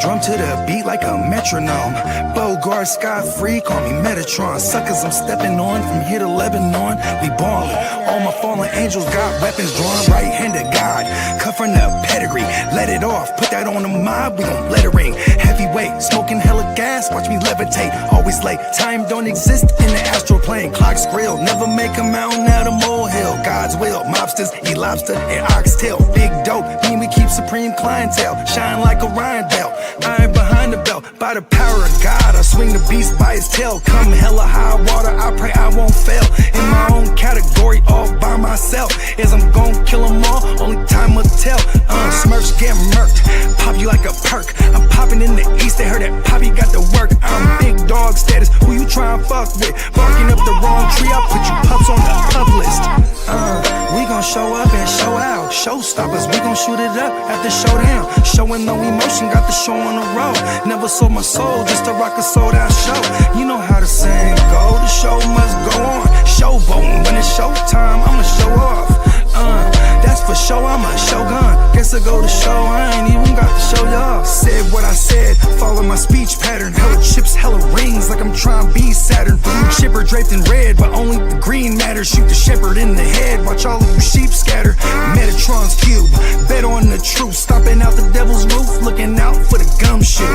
drum to the beat like a metronome. Bogart, Sky Free, call me Metatron. Suckers I'm stepping on from here to Lebanon. We ballin'. All my fallen angels got weapons drawn. Right-handed God, cut from the pedigree. Let it off, put that on the mob, we gon' let it ring. Heavyweight, smoking hella gas, watch me levitate. Always late, time don't exist in the astral plane. Clocks grill, never make a mountain out of molehill. God's will, mobsters, eat lobster and oxtail. Big dope, mean we keep supreme clientele. Shine like Orion belt, iron behind the belt. By the power of God, I swing the beast by his tail. Come hella high water, I pray I won't fail. In my own category, all by myself. As I'm gon' kill them all, only time will tell. Smurfs get murked, pop you like a perk. I'm popping in the east, they heard that Poppy got the work. I'm big dog status, who you tryin' fuck with? Barking up the wrong tree, I'll put you pups on the pub list. We gon' show up and show out. Showstoppers, we gon' shoot it up at the showdown. Showing no emotion, got the show on the road. Never sold my soul just to rock a sold out show. You know how the saying go, the show must go on. Showboating, when it's showtime, I'ma show off. That's for sure, I'm a shogun. Guess I go to show, I ain't even got to show y'all. Said what I said, follow my speech pattern. Hella chips, hella rings, like I'm trying to be Saturn. Blue chipper draped in red, but only the green matters. Shoot the shepherd in the head, watch all of you sheep scatter. Metatron's cube, bet on the truth. Stopping out the devil's roof, looking out for the gumshoe.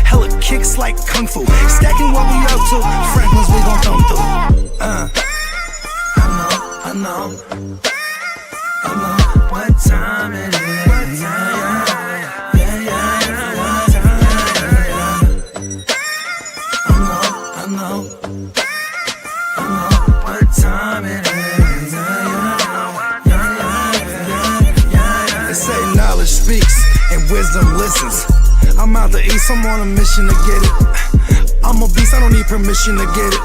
Hella kicks like kung fu, stacking what we up to. Franklin's we gon' thumb through. I know what time it is. I know what time it is. They say knowledge speaks and wisdom listens. I'm out the east, I'm on a mission to get it. I'm a beast, I don't need permission to get it.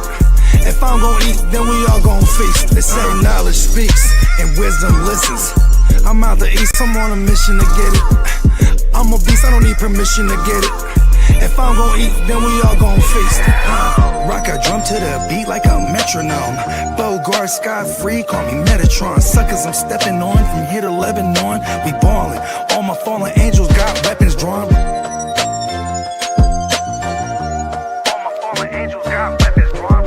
If I'm gon' eat, then we all gon' feast. They say knowledge speaks and wisdom listens. I'm out the east, I'm on a mission to get it. I'm a beast, I don't need permission to get it. If I'm gon' eat, then we all gon' feast. Rock a drum to the beat like a metronome. Bogart, Sky Free, call me Metatron. Suckers I'm stepping on from here to Lebanon. We ballin'. All my fallen angels got weapons drawn. All my fallen angels got weapons drawn.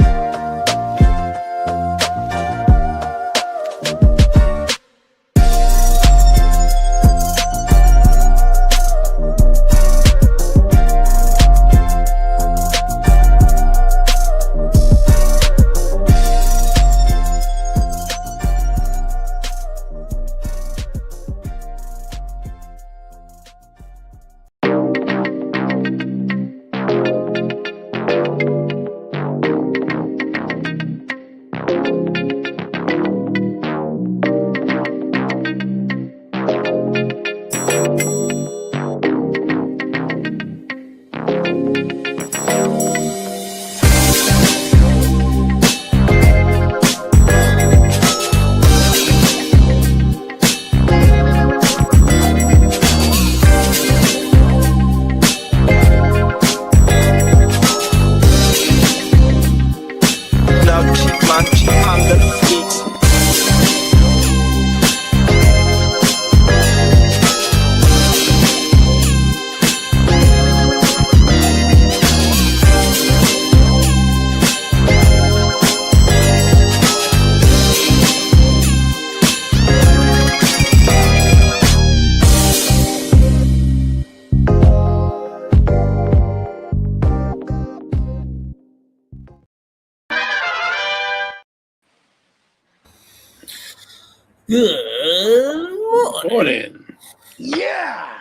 Good morning. Yeah.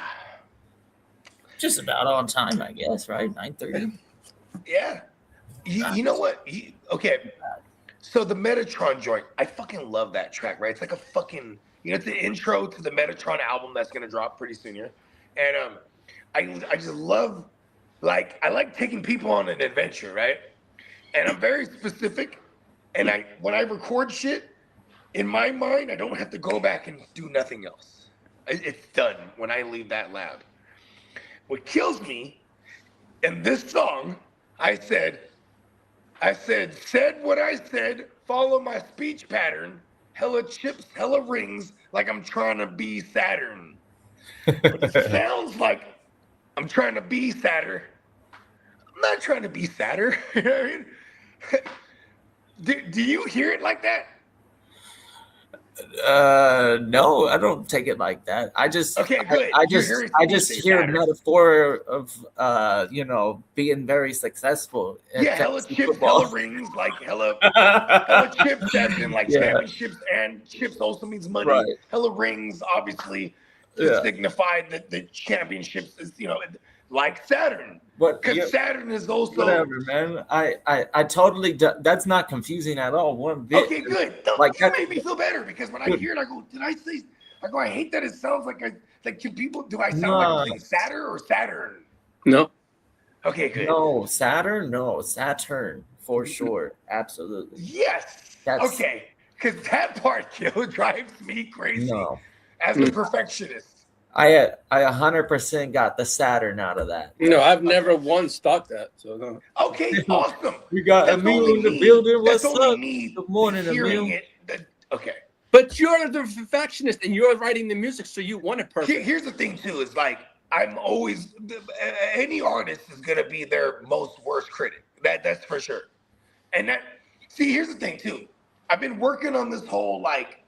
Just about on time, I guess, right? 9:30. Yeah. You know what? Okay. So the Metatron joint, I fucking love that track, right? It's like a fucking, it's the intro to the Metatron album that's gonna drop pretty soon here. And I just love, I like taking people on an adventure, right? And I'm very specific. And when I record shit, in my mind, I don't have to go back and do nothing else. It's done when I leave that lab. What kills me in this song, I said what I said, follow my speech pattern, hella chips, hella rings, like I'm trying to be Saturn. But it sounds like I'm trying to be sadder. I'm not trying to be sadder. You know what I mean? Do you hear it like that? No, I don't take it like that. I just Okay, good. I You're just hearing I me just say hear a sadder. metaphor of being very successful in Yeah, hella fantasy chips, football. hella rings, like hella chips as in like Yeah. championships, and chips also means money. Right. Hella rings, obviously, to Yeah. signify that the championships is, like Saturn. But Because Saturn is also whatever, man. I totally that's not confusing at all. One bit. okay. Good. No, Like you that. made me feel better because when I hear it, I go, "Did I say?" I go, "I hate that it sounds like can people? Do I sound like I'm saying Saturn or Saturn?" No. Okay, good. No, Saturn. No, Saturn for sure. Absolutely. Yes. Okay. Because that part, drives me crazy No. as a perfectionist. I 100% got the Saturn out of that. No, I've never once thought that. So no. Okay, awesome. We got That's Emil only in the me. building. That's What's only up? me Good morning, hearing Emil. it. Okay. But you're the perfectionist and you're writing the music, so you want it perfect. Here's the thing, too, is like, I'm always, any artist is going to be their most worst critic. That's for sure. And here's the thing, too. I've been working on this whole, like,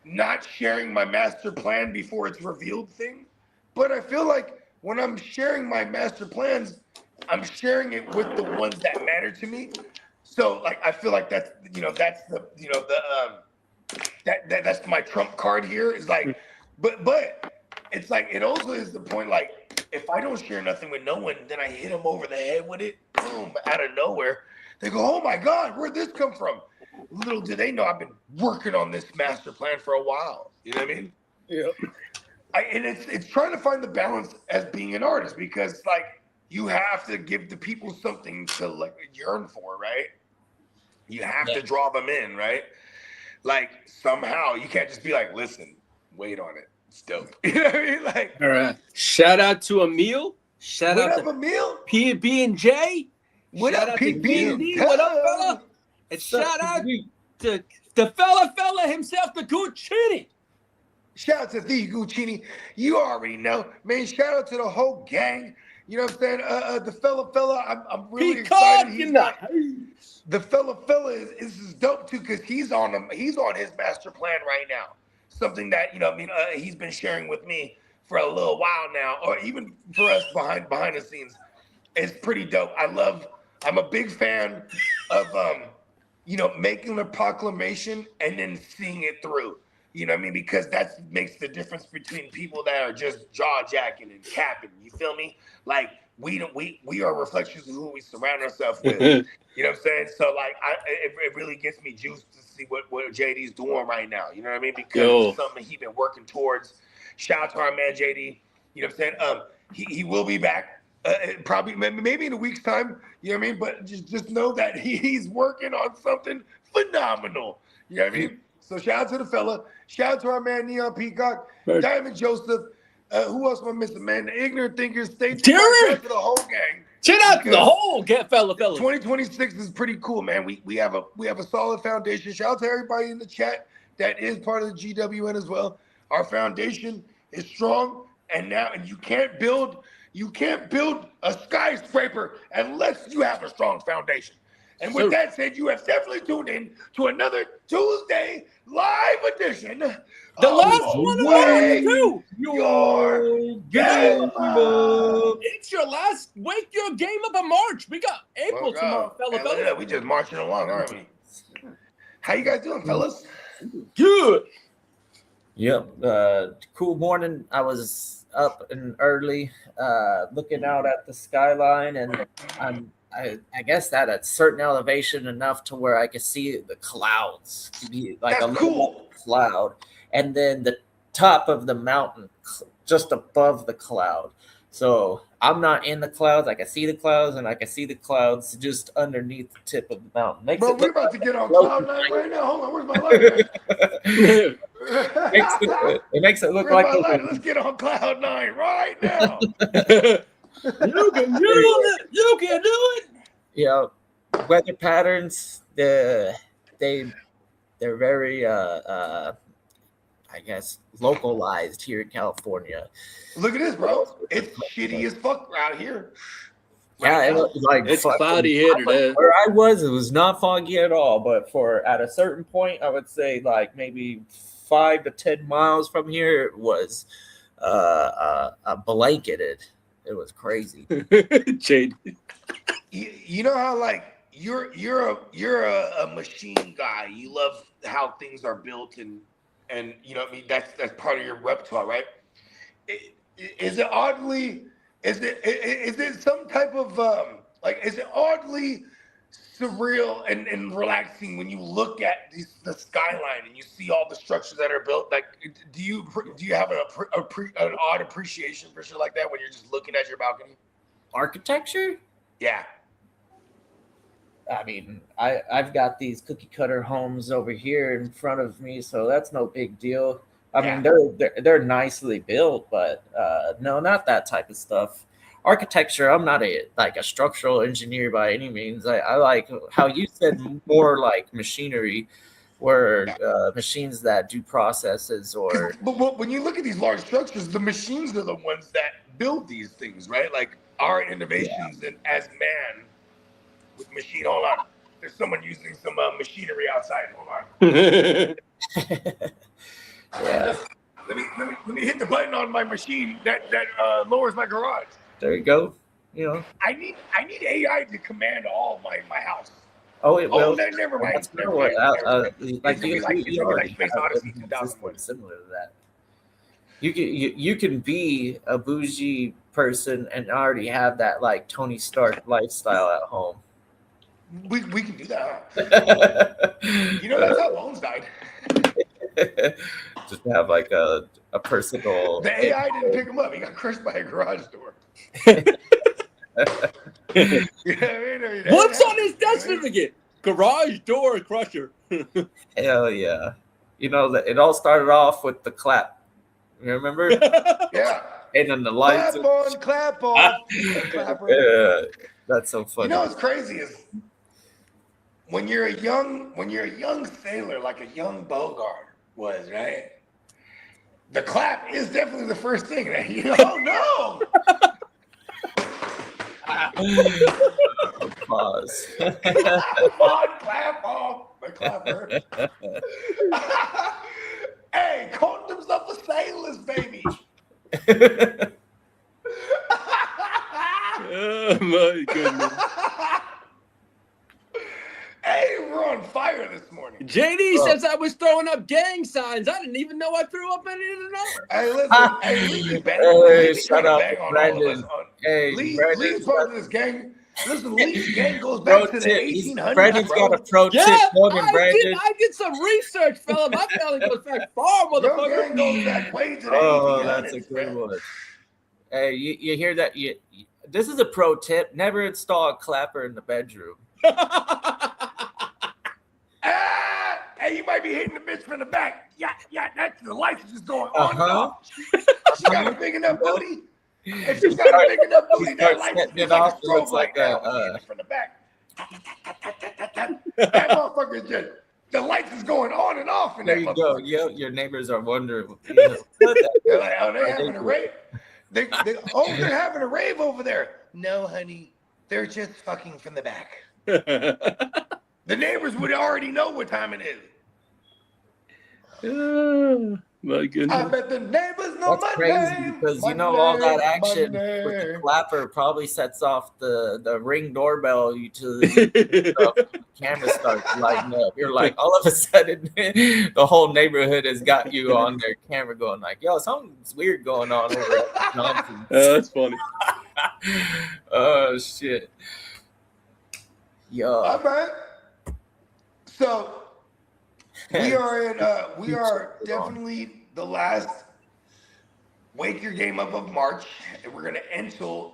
not sharing my master plan before it's revealed thing. But I feel like when I'm sharing my master plans, I'm sharing it with the ones that matter to me. So, like, I feel like that's that's my trump card here. Is like, but it's like, it also is the point, like, if I don't share nothing with no one, then I hit them over the head with it, boom, out of nowhere. They go, "Oh my God, where'd this come from?" Little do they know I've been working on this master plan for a while. You know what I mean? Yeah. And it's trying to find the balance as being an artist, because like, you have to give the people something to like yearn for, right? You have to draw them in, right? Like, somehow you can't just be like, "Listen, wait on it. It's dope." You know what I mean? Like, All right. Shout out to Emil. Shout what out up, to Emil? PB&J. What Shout up, out to PP? D&D. What up, fella? And shout out to the fella himself, the Guccini. Shout out to the Guccini. You already know, man. Shout out to the whole gang. You know what I'm saying? The fella. I'm really excited. The fella is dope too, because he's on his master plan right now. Something that he's been sharing with me for a little while now, or even for us behind the scenes. It's pretty dope. I'm a big fan of making a proclamation and then seeing it through. You know what I mean? Because that makes the difference between people that are just jaw jacking and capping. You feel me? Like, we are reflections of who we surround ourselves with. You know what I'm saying? So like, it really gets me juiced to see what JD's doing right now. You know what I mean? Because it's something he's been working towards. Shout out to our man JD. You know what I'm saying? He will be back. Probably maybe in a week's time. You know what I mean? But just know that he's working on something phenomenal. You know what I mean? So shout out to the fella. Shout out to our man Neon Peacock, Diamond Joseph. Who else am I missing, man? The Ignorant Thinkers. Stay tuned. Shout out to the whole gang. Shout out to the whole fella. 2026 is pretty cool, man. We have a solid foundation. Shout out to everybody in the chat that is part of the GWN as well. Our foundation is strong, and you can't build a skyscraper unless you have a strong foundation. And with that said, you have definitely tuned in to another Tuesday live edition. The last one of March, too. Your game up. It's your last Wake Your Game Up of March. We got April tomorrow, Look at that. We just marching along, aren't we? How you guys doing, fellas? Good. Yep. Cool morning. I was up and early, looking out at the skyline, and I guess at a certain elevation enough to where I could see the clouds, to be like a little cloud, and then the top of the mountain just above the cloud. So I'm not in the clouds. I can see the clouds, and I can see the clouds just underneath the tip of the mountain. Bro, we're about to get on cloud nine right now. Hold on, where's my light? It makes it look like let's get on cloud nine right now. You can do it. Weather patterns, they're very I I guess, localized here in California. Look at this, bro. It's shitty as fuck out here. Yeah, Right it now. was like It's fucking- cloudy here today. Where I was, it was not foggy at all. But at a certain point, I would say like maybe 5 to 10 miles from here, it was blanketed. It was crazy. Jade. You know how like you're a machine guy. You love how things are built and you know what I mean. That's part of your repertoire, right? Is it some type of is it oddly surreal and relaxing when you look at the skyline and you see all the structures that are built? Like, do you have an odd appreciation for shit like that when you're just looking at your balcony? Architecture? Yeah. I mean, I've got these cookie cutter homes over here in front of me, so that's no big deal. I mean, they're nicely built, but no, not that type of stuff. Architecture, I'm not a structural engineer by any means. I like how you said more like machinery, where machines that do processes or. But when you look at these large structures, the machines are the ones that build these things, right? Like our innovations and as man with machine. Hold on, there's someone using some machinery outside. Hold on. Yeah. Let me hit the button on my machine that lowers my garage. There you go. You know. I need AI to command all my house. Oh, it will. Never mind. That's kind of what, like you already Space have Odyssey something 2001. similar to that. You can be a bougie person and already have that like Tony Stark lifestyle at home. We can do that. You know, that's how Bones died. Just have like a personal. The AI didn't pick him up. He got crushed by a garage door. You know what I mean? What's on his death certificate? Garage door crusher. Hell yeah! You know that it all started off with the clap. You remember? Yeah. And then the lights. Clap on. Yeah, that's so funny. You know what's crazy is when you're a young sailor, like a young Bogart was, right? The clap is definitely the first thing that you know. Pause. Clap on, the clapper. Hey, called himself a sailor's baby. Oh my goodness. Hey, we're on fire this morning. JD says I was throwing up gang signs. I didn't even know I threw up any of them. Hey, listen. Lee, Shut up, Brandon. Lee's part of this gang. Listen, Lee's gang goes back to the 1800s. Brandon's got a pro tip. Yeah, Brandon. I did some research, fella. My family goes back far, Your motherfucker. gang goes back way to the 1800s. Oh, that's a good one. Hey, you hear that? This is a pro tip. Never install a clapper in the bedroom. Hey, you might be hitting the bitch from the back. Yeah, that's the lights are just going on and off. She got a big enough booty. If she's got a big enough booty, that light is it like off, a it looks strobe like light now. From the back. That motherfucker is just, the lights is going on and off. There you go. Your neighbors are wondering. They're like, oh, they're having a rave. They're having a rave over there. No, honey, they're just fucking from the back. The neighbors would already know what time it is. Oh, my goodness. I bet the neighbors know That's my crazy name. because my you know all that name, action my with the name. clapper probably sets off the Ring doorbell utility. The camera starts lighting up. You're like, all of a sudden, the whole neighborhood has got you on their camera going like, yo, something's weird going on over at Johnson's. That's funny. Oh, shit. Yo. All right. So we are definitely the last wake your game up of March, and we're gonna enter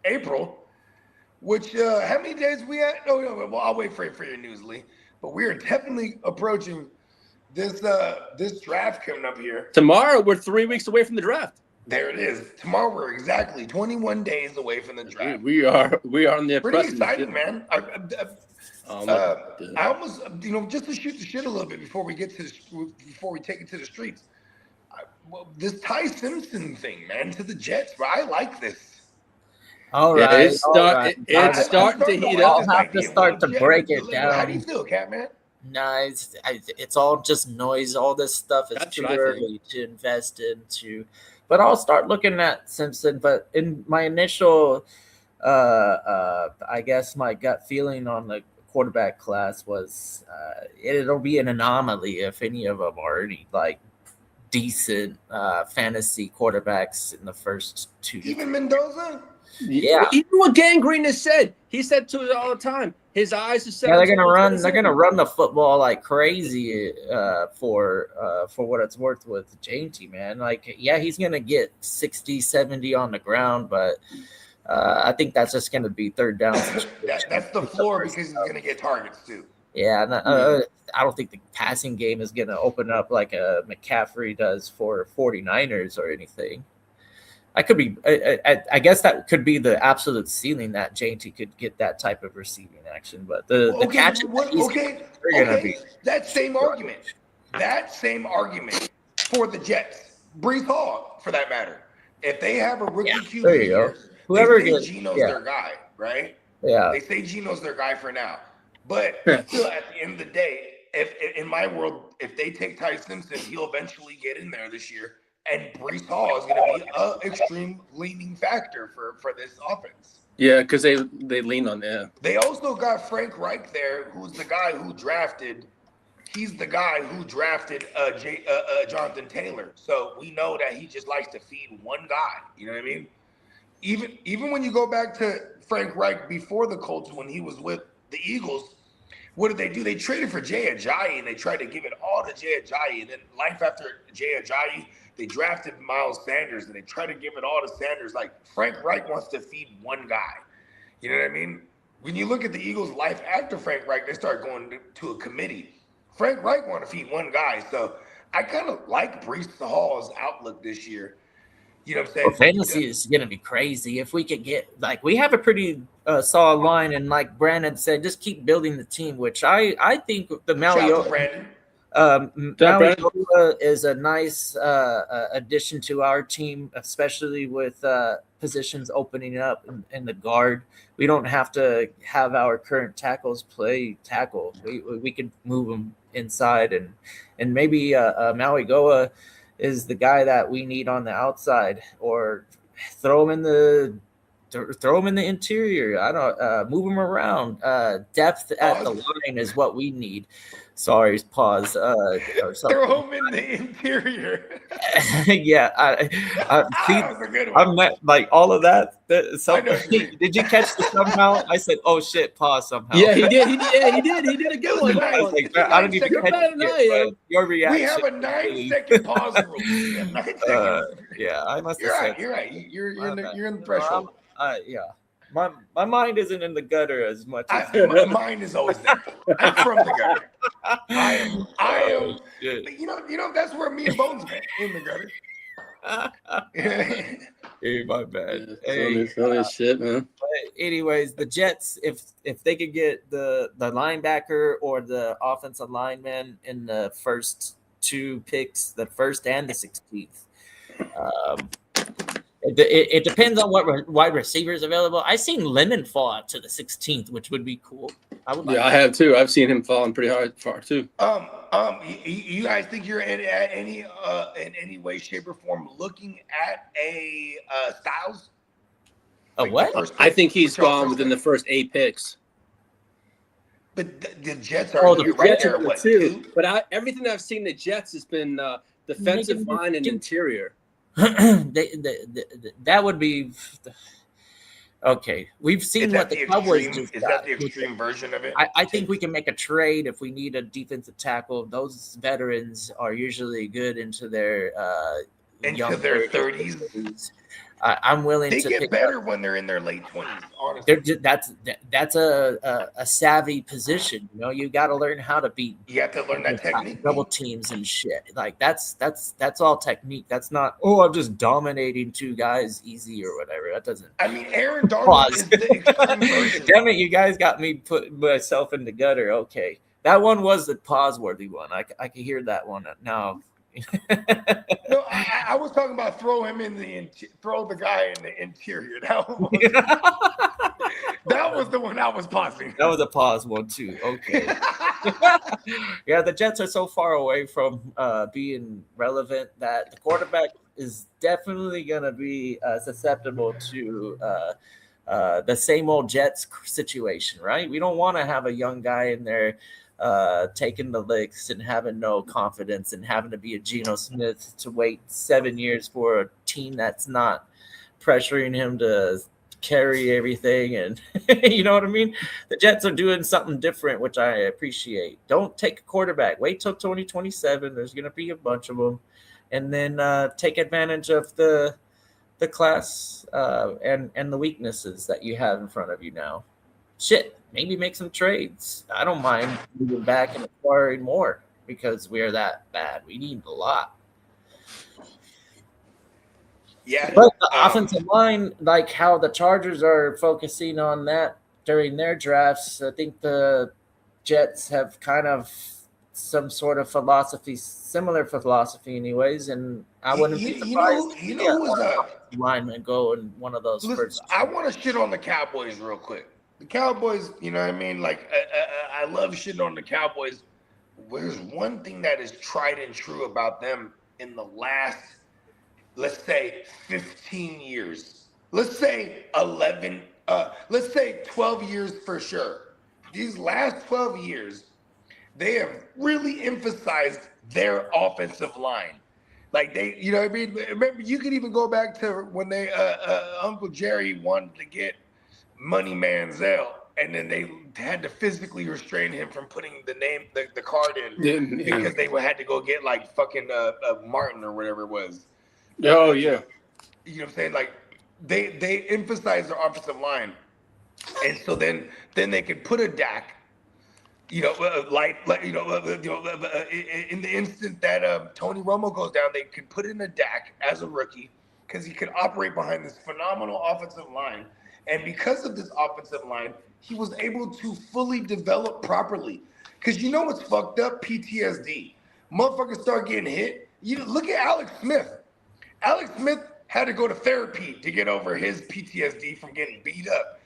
April. Which how many days we at? Oh no, well I'll wait for your news, Lee. But we are definitely approaching this draft coming up here. Tomorrow we're 3 weeks away from the draft. There it is. Tomorrow we're exactly 21 days away from the draft. We are on the Pretty precipice. exciting, man. I almost, just to shoot the shit a little bit before we take it to the streets. This Ty Simpson thing, man, to the Jets, bro. I like this. All right. It's starting to heat up. I'll have to start to break it down. How do you feel, Cat, man? No, it's all just noise. All this stuff is That's too what I early to invest into. But I'll start looking at Simpson. But in my initial, I guess my gut feeling on the quarterback class was it'll be an anomaly if any of them are any like decent fantasy quarterbacks in the first 2. Even Mendoza? Yeah. Even what Gangrene has said, he said to it all the time. His eyes are set. Yeah, they're gonna run. They're gonna run the football like crazy for what it's worth with JT, man. Like, yeah, he's gonna get 60, 70 on the ground, but I think that's just gonna be third down. That's the floor because he's gonna get targets too. Yeah, I don't think the passing game is gonna open up like a McCaffrey does for 49ers or anything. I could be. I guess that could be the absolute ceiling that JT could get that type of receiving action. But the catch. That same argument for the Jets, Breece Hall, for that matter. If they have a rookie QB, there you go. Whoever they say Geno's their guy, right? Yeah. They say Geno's their guy for now. But still, at the end of the day, if in my world, if they take Ty Simpson, he'll eventually get in there this year. And Breece Hall is going to be an extreme leaning factor for this offense. Yeah, because they lean on that. They also got Frank Reich there, who's the guy who drafted. He's the guy who drafted Jonathan Taylor. So we know that he just likes to feed one guy. You know what I mean? Even when you go back to Frank Reich before the Colts, when he was with the Eagles, what did they do? They traded for Jay Ajayi, and they tried to give it all to Jay Ajayi. And then life after Jay Ajayi, they drafted Miles Sanders, and they tried to give it all to Sanders. Like, Frank Reich wants to feed one guy. You know what I mean? When you look at the Eagles' life after Frank Reich, they start going to a committee. Frank Reich want to feed one guy. So I kind of like Breece Hall's outlook this year. You know what I'm saying? Well, fantasy is going to be crazy. If we could get, like, we have a pretty solid line, and like Brandon said, just keep building the team, which I think the Maui is a nice addition to our team, especially with positions opening up in the guard. We don't have to have our current tackles play tackle. We could move them inside, and maybe Maui Goa is the guy that we need on the outside, or throw him in the interior. I don't move him around. Depth at the line is what we need. Sorry, pause. Throw him in the interior. Yeah, I'm not, like all of that. Did you catch the somehow? I said, "Oh shit!" Pause somehow. Yeah, he did. He did a good one. I was like, I don't even catch it. Your reaction. We have a 9-second pause rule. 9 seconds. Yeah, I must have said. You're right. You're in the threshold. Yeah. My mind isn't in the gutter as much as my mind is always there. I'm from the gutter. I am. You know, that's where me and Bones met, in the gutter. Hey, my bad. Shit, man. But anyways, the Jets, if they could get the linebacker or the offensive lineman in the first 2 picks, the first and the 16th. It depends on what wide receiver is available. I've seen Lemon fall out to the 16th, which would be cool. I have too. I've seen him falling pretty far too. You guys think you're in any way, shape, or form looking at a Styles? A what? I think he's gone within the first 8 picks. But the Jets are right there. What, too? But everything I've seen the Jets has been defensive line and interior. That would be okay. We've seen what the Cowboys do. Is that the extreme version of it? I think we can make a trade if we need a defensive tackle. Those veterans are usually good into their 30s. I'm willing They to get pick better up. when they're in their late 20s, honestly. They're just, that's a savvy position. You know, you got to learn how to beat You have to learn that technique. double teams and shit. Like that's all technique. That's not, oh, I'm just dominating two guys easy or whatever. That doesn't. I mean, Aaron Darnold Pause. is the extreme version. Damn it, you guys got me putting myself in the gutter. Okay, that one was the pause-worthy one. I can hear that one now. No, I was talking about throw the guy in the interior. That was the one I was pausing. That was a pause one too. Okay. Yeah, the Jets are so far away from being relevant that the quarterback is definitely going to be susceptible to the same old Jets situation, right? We don't want to have a young guy in there taking the licks and having no confidence and having to be a Geno Smith to wait 7 years for a team that's not pressuring him to carry everything. And you know what I mean? The Jets are doing something different, which I appreciate. Don't take a quarterback. Wait till 2027. There's going to be a bunch of them. And then take advantage of the class and the weaknesses that you have in front of you now. Shit, maybe make some trades. I don't mind moving back and acquiring more because we're that bad. We need a lot. Yeah, But the offensive line, like how the Chargers are focusing on that during their drafts, I think the Jets have kind of some sort of philosophy, similar philosophy anyways, and I wouldn't be surprised you know who was lineman go in one of those first. I want to shit on the Cowboys real quick. The Cowboys, you know what I mean? Like, I love shitting on the Cowboys. There's one thing that is tried and true about them in the last, let's say, 15 years. Let's say 11, let's say 12 years for sure. These last 12 years, they have really emphasized their offensive line. Like they, you know what I mean? Remember, you could even go back to when they, Uncle Jerry wanted to get Money Manziel, and then they had to physically restrain him from putting the card in because they had to go get like fucking Martin or whatever it was. Oh yeah, you know what I'm saying? Like they emphasize their offensive line, and so then they could put a Dak, in the instant that Tony Romo goes down, they could put in a Dak as a rookie because he could operate behind this phenomenal offensive line. And because of this offensive line, he was able to fully develop properly. Because you know what's fucked up? PTSD. Motherfuckers start getting hit. You look at Alex Smith. Alex Smith had to go to therapy to get over his PTSD from getting beat up.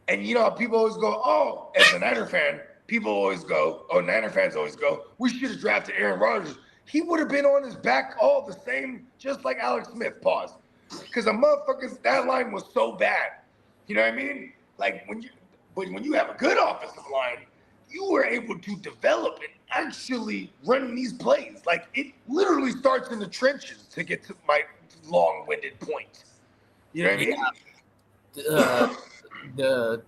And you know, people always go, oh, as a Niner fan, Niner fans always go, we should have drafted Aaron Rodgers. He would have been on his back all the same, just like Alex Smith. Pause. Because that line was so bad. You know what I mean? Like when you have a good offensive line, you were able to develop and actually run these plays. Like it literally starts in the trenches to get to my long-winded point. You know what I mean?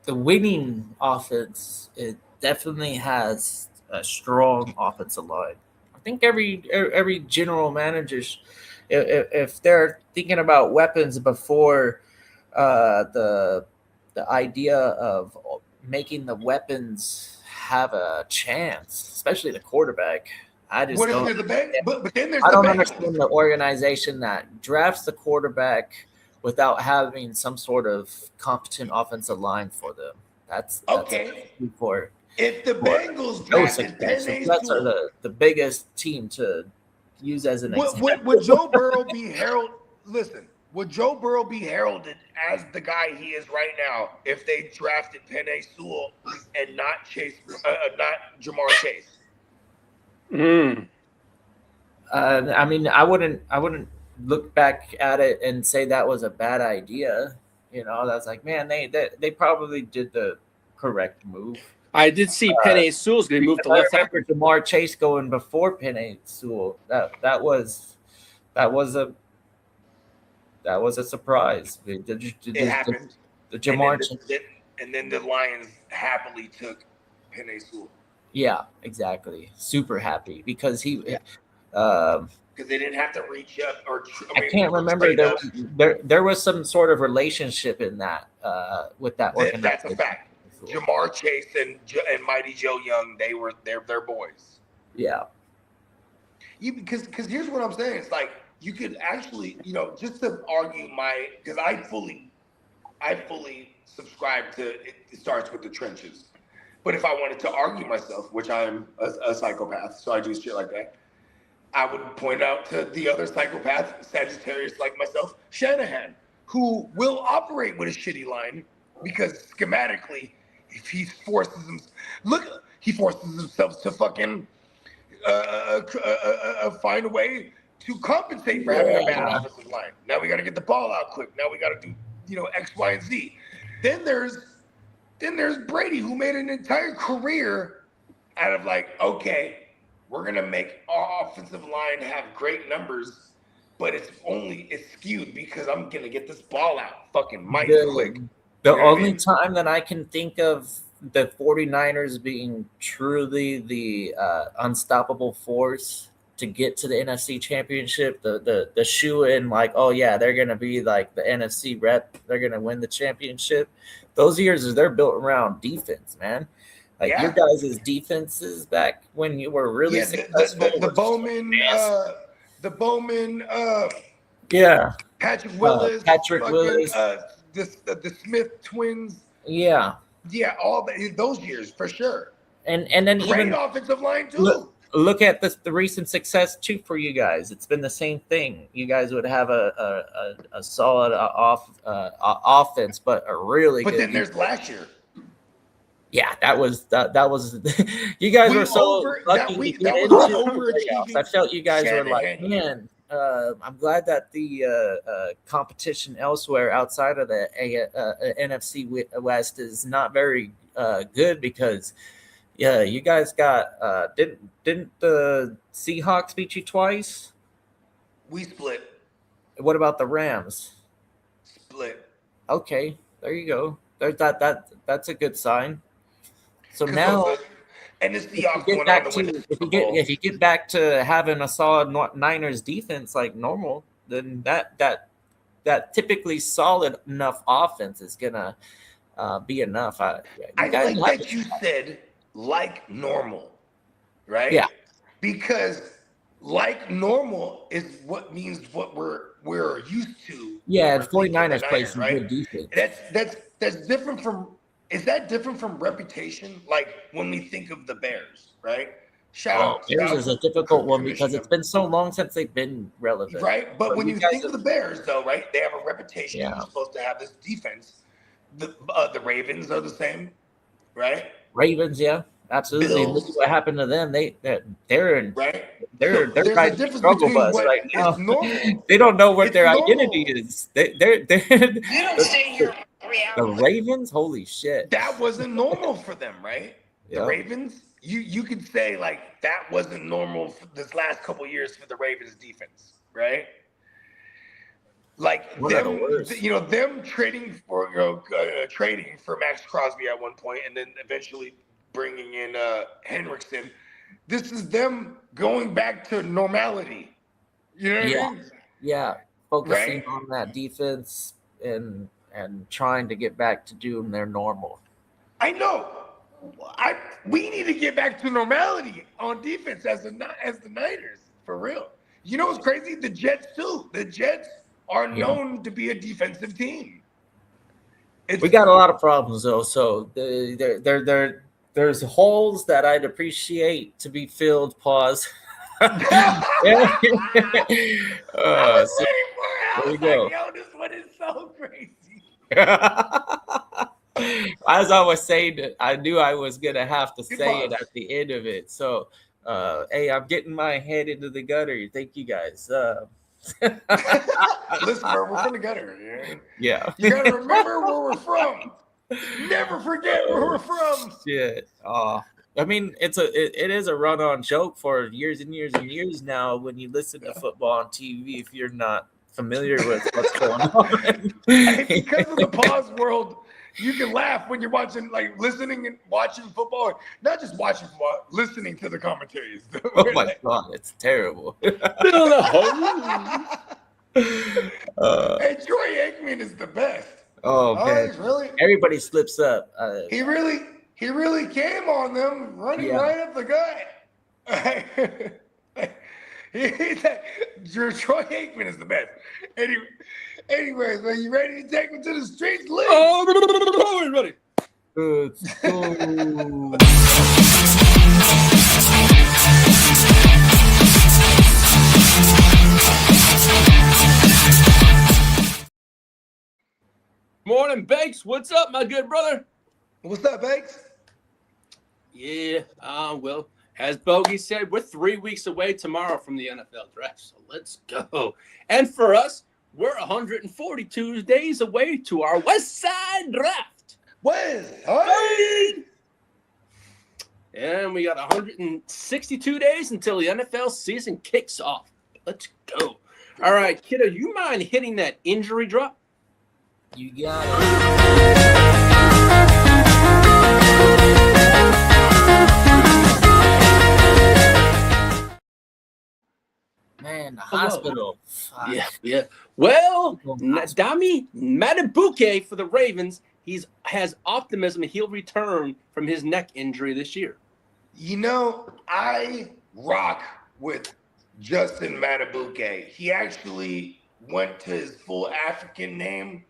The winning offense, it definitely has a strong offensive line. I think every general manager, if they're thinking about weapons before the idea of making the weapons have a chance, especially the quarterback. I just don't. But then there's I don't understand the organization that drafts the quarterback without having some sort of competent offensive line for them. That's okay. If the Bengals drafted Penei Jets Sewell, are the biggest team to use as an example. Would Joe Burrow be heralded? Listen. Would Joe Burrow be heralded as the guy he is right now if they drafted Penei Sewell and not Jamar Chase? I mean, I wouldn't look back at it and say that was a bad idea. You know, that's like, man, they probably did the correct move. I did see Penei Sewell's going to move to left tackle. Jamar Chase going before Penei Sewell. That was a surprise. It happened. The Jamar and then the Lions happily took Penei Sewell. Yeah, exactly. Super happy because because they didn't have to reach up or. I can't remember. There was some sort of relationship in that with that organization. That's a fact. Jamar Chase and Mighty Joe Young, they're boys. Yeah. Because here's what I'm saying. It's like you could actually, just to argue because I fully subscribe to it starts with the trenches. But if I wanted to argue myself, which I am a psychopath, so I do shit like that, I would point out to the other psychopath, Sagittarius like myself, Shanahan, who will operate with a shitty line because schematically, if he forces himself to fucking find a way to compensate for having a bad offensive line. Now we got to get the ball out quick. Now we got to do X, Y, and Z. Then there's Brady, who made an entire career out of okay, we're gonna make our offensive line have great numbers, but it's skewed because I'm gonna get this ball out fucking mighty quick. The only time that I can think of the 49ers being truly the unstoppable force to get to the NFC Championship, the shoe-in, they're going to be like the NFC rep, they're going to win the championship. Those years, they're built around defense, man. Your guys' defenses back when you were really successful. The Bowman, Patrick Willis, the Smith twins. Yeah, all those years for sure. And then great even offensive line too. Look at the recent success too for you guys. It's been the same thing. You guys would have a solid offense, but a really good. But then there's last year. Yeah, that was you guys were so lucky to get into the playoffs. I felt you guys were like, man. I'm glad that the competition elsewhere outside of the NFC West is not very good because, you guys got didn't the Seahawks beat you twice? We split. What about the Rams? Split. Okay, there you go. There's that's a good sign. So now. And it's the if you get back to having a solid Niners defense like normal, then that typically solid enough offense is gonna be enough. I like that you said like normal, right? Yeah. Because like normal is what means what we're used to. Yeah, the 49ers play some good defense. That's different from. Is that different from reputation? Like when we think of the Bears, right? Bears is a difficult one because it's been so long since they've been relevant. Right? But when you think of the Bears, though, right? They have a reputation. Yeah. You're supposed to have this defense. The Ravens are the same, right? Ravens, yeah, absolutely. And look at what happened to them. They're in right. They're right in struggle bus right now. They don't know what their identity is. They're you don't stay here. The Ravens, holy shit! That wasn't normal for them, right? Yeah. The Ravens, you could say that wasn't normal for this last couple of years for the Ravens defense, right? Them trading for Max Crosby at one point, and then eventually bringing in Hendrickson. This is them going back to normality. You know what I mean? Yeah, focusing on that defense and trying to get back to doing their normal. I know. We need to get back to normality on defense as the Niners, for real. You know what's crazy? The Jets too. The Jets are known to be a defensive team. We got a lot of problems though, so there's holes that I'd appreciate to be filled. Pause. There we go. This one is so crazy. As I was saying it, I knew I was gonna have to say it at the end of it. So, hey, I'm getting my head into the gutter. Thank you guys. Listen, bro, we're from the gutter. Yeah. You gotta remember where we're from. Never forget where we're from. Shit. I mean, it is a run-on joke for years and years and years now. When you listen to football on TV, if you're not familiar with what's going on, because of the pause world, You can laugh when you're watching, like listening and watching football, not just watching football, listening to the commentaries. Oh my God, it's terrible. Hey, Troy Aikman is the best. Oh man, Really? everybody slips up. He really came on them, running right up the gut. Troy Aikman is the best. Anyways, man, you ready to take me to the streets, Lee? Oh, everybody. Let's go. Morning, Banks. What's up, my good brother? What's up, Banks? Yeah, well, as Bogey said, we're 3 weeks away tomorrow from the NFL draft, so let's go. And for us, we're 142 days away to our West Side draft. West Side! And we got 162 days until the NFL season kicks off. Let's go. All right, kiddo, you mind hitting that injury drop? You got it. Man, the hospital. Fuck. Yeah. Well, Dami Matabuke for the Ravens, has optimism he'll return from his neck injury this year. You know, I rock with Justin Matabuke. He actually went to his full African name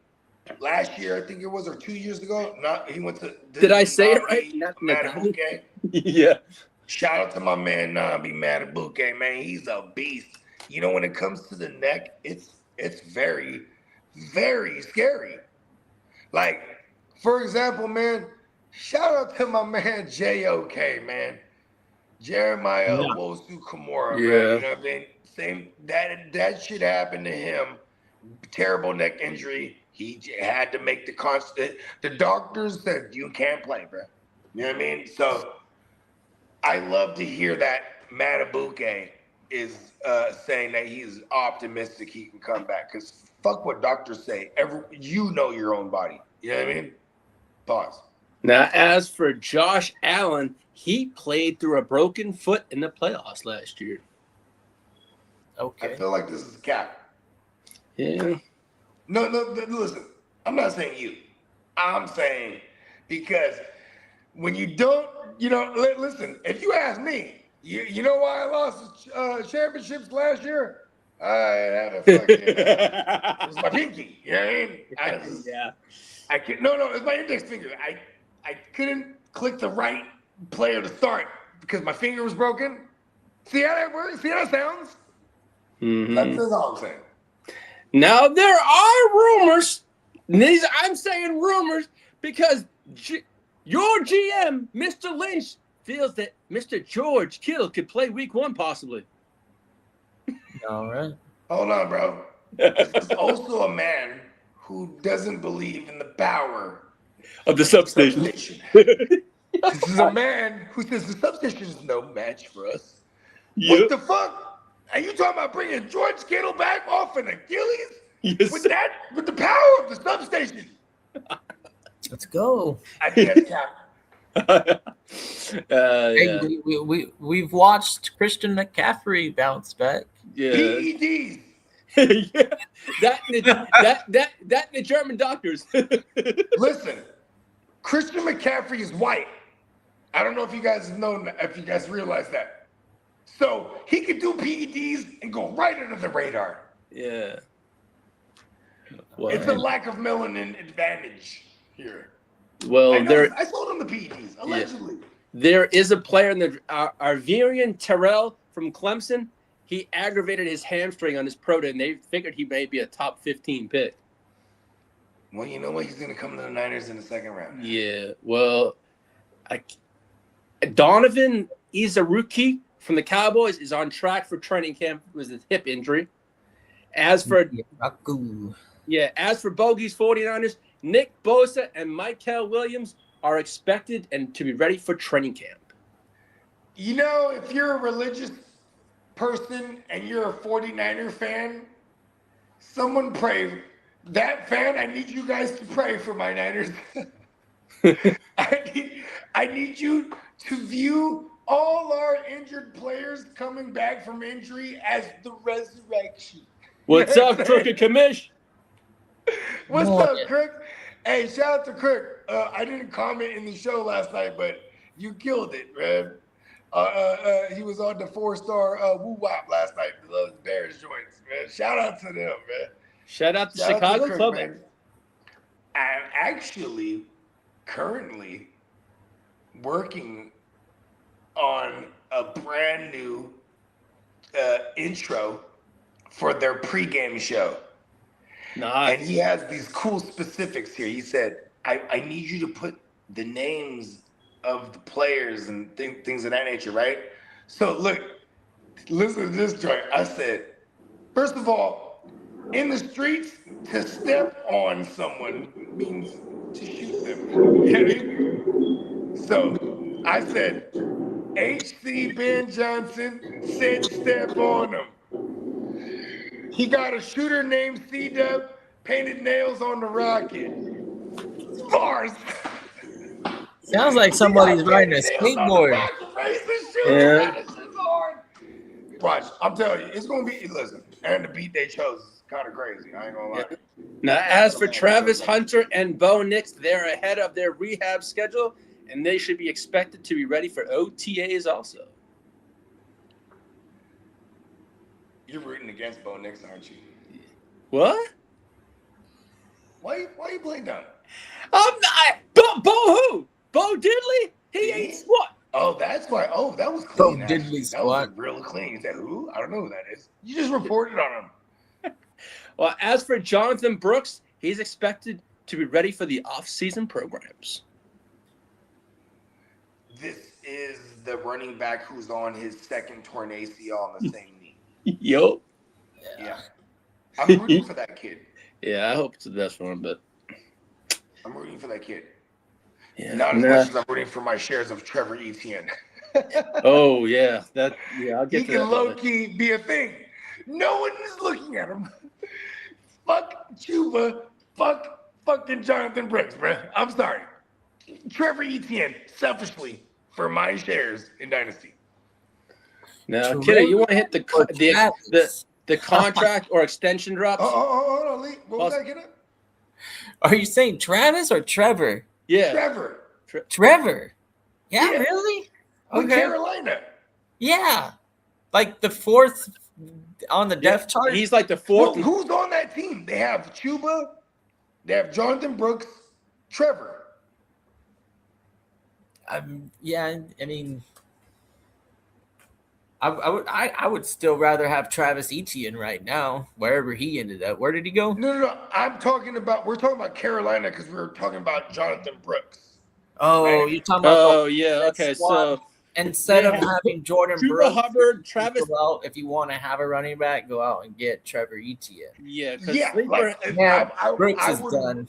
last year, I think it was, or 2 years ago. He went to. Did I say it right? Matabuke. Yeah. Shout out to my man Nabi Matabuke, man. He's a beast. You know, when it comes to the neck, it's very, very scary. Like, for example, man, shout out to my man JOK, man. Jeremiah Wosu Kimura, man. You know what I mean? Same that shit happened to him. Terrible neck injury. He had to make the constant. The doctors said you can't play, bro. You know what I mean? So I love to hear that Matabuke is saying that he's optimistic he can come back. Because fuck what doctors say. You know your own body. You know what I mean? Pause. Now, as for Josh Allen, he played through a broken foot in the playoffs last year. Okay. I feel like this is cap. Yeah. No, listen. I'm not saying you. I'm saying because when you don't, listen, if you ask me, you know why I lost championships last year? I had a fucking, it was my pinky. You know what I mean? I could, no, it's my index finger. I couldn't click the right player to start because my finger was broken. See how that works? See how that sounds? Mm-hmm. That's all I'm saying. Now, there are rumors. I'm saying rumors because your GM, Mr. Lynch, feels that Mr. George Kittle could play week 1 possibly. All right. Hold on, bro. This is also a man who doesn't believe in the power of the substation. This is a man who says the substation is no match for us. Yep. What the fuck? Are you talking about bringing George Kittle back off an Achilles? Yes. With the power of the substation? Let's go. I think that's cap. Hey, we've watched Christian McCaffrey bounce back. Yeah. PEDs. Yeah. That the German doctors. Listen, Christian McCaffrey is white. I don't know if you guys know that, if you guys realize that. So he could do PEDs and go right under the radar. Yeah. Well, it's a lack of melanin advantage here. Well, I sold him the PEDs, allegedly. Yeah. There is a player in the Arvirian Terrell from Clemson. He aggravated his hamstring on his pro day, and they figured he may be a top 15 pick. Well, you know what? He's going to come to the Niners in the second round. Yeah. Well, Donovan Izaruki from the Cowboys is on track for training camp with his hip injury. As for Bogey's 49ers, Nick Bosa and Michael Williams are expected and to be ready for training camp. You know, if you're a religious person and you're a 49er fan, someone pray That fan, I need you guys to pray for my Niners. I need you to view all our injured players coming back from injury as the resurrection. What's up, Crooked Commish? What's No, up, Kirk? Hey, shout out to Kirk. I didn't comment in the show last night, but you killed it, man. He was on the 4-star woo wop last night. Those Bears joints, man. Shout out to them, man. Shout out to Shout out Chicago Kirk, Club. man. I'm actually currently working on a brand new intro for their pregame show. Nice. And he has these cool specifics here. He said, I need you to put the names of the players and things of that nature, right? So look, listen to this joint. I said, first of all, in the streets, to step on someone means to shoot them. You know what I mean? So I said, H.C. Ben Johnson said step on him. He got a shooter named C-Dub, painted nails on the rocket. Bars. sounds like somebody's riding a skateboard. Yeah. Watch, I'm telling you, it's gonna be. Listen, and the beat they chose is kind of crazy. I ain't gonna lie. Now, as for Travis Hunter and Bo Nix, they're ahead of their rehab schedule, and they should be expected to be ready for OTAs also. You're rooting against Bo Nix, aren't you? What? Why you playing down? I'm not. Bo who? Bo Diddley? He ain't what? Oh, that's why. Oh, that was clean. Bo actually. Diddley That was squad. real clean. He said, who? I don't know who that is. You just reported on him. Well, as for Jonathan Brooks, he's expected to be ready for the off-season programs. This is the running back who's on his second torn ACL on the same knee. Yo. Yeah. I'm rooting for that kid. Yeah, I hope it's the best for him, but I'm rooting for that kid. yeah. Not as much as I'm rooting for my shares of Trevor Etienne. Oh yeah, I'll He get to that. can low-key be a thing. No one is looking at him. Fuck Chuba. Fuck fucking Jonathan Brooks, bro. I'm sorry. Trevor Etienne, selfishly, for my shares in Dynasty. Now, Kittle, you want to hit the contract or extension drops? Hold on, Lee. What was that, Kittle? Are you saying Travis or Trevor? Yeah. Trevor. Trevor. Yeah, Yeah. really? With Okay. Carolina. Yeah. Like the fourth on the depth chart? He's like the Well, fourth. who's on that team? They have Chuba. They have Jonathan Brooks. Trevor. Yeah, I mean, I would still rather have Travis Etienne right now, wherever he ended up. Where did he go? No. We're talking about Carolina because we were talking about Jonathan Brooks. Oh, Right. you're talking about Oh yeah. that Okay. squad. So instead of Yeah. having Jordan Chuba Brooks, Hubbard, Travis. go out, if you want to have a running back, go out and get Trevor Etienne. Yeah. Because Yeah, sleeper. Brooks I is would done.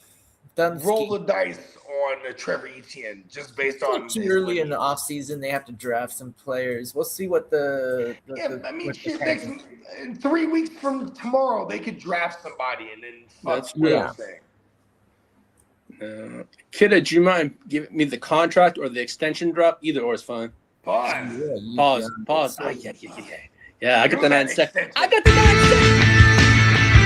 Done. roll the dice on Trevor Etienne just based on Too his early in winning. the offseason. They have to draft some players. We'll see what the Yeah, I mean, what the shit. Panthers- In 3 weeks from tomorrow, they could draft somebody and then fuck That's what true. I'm saying. Kidda, do you mind giving me the contract or the extension drop? Either or is fine. Pause. Yeah, you Pause. done. Pause. Ah, yeah. Yeah, I got Who's the that 9 seconds. extension? I got the 9 seconds.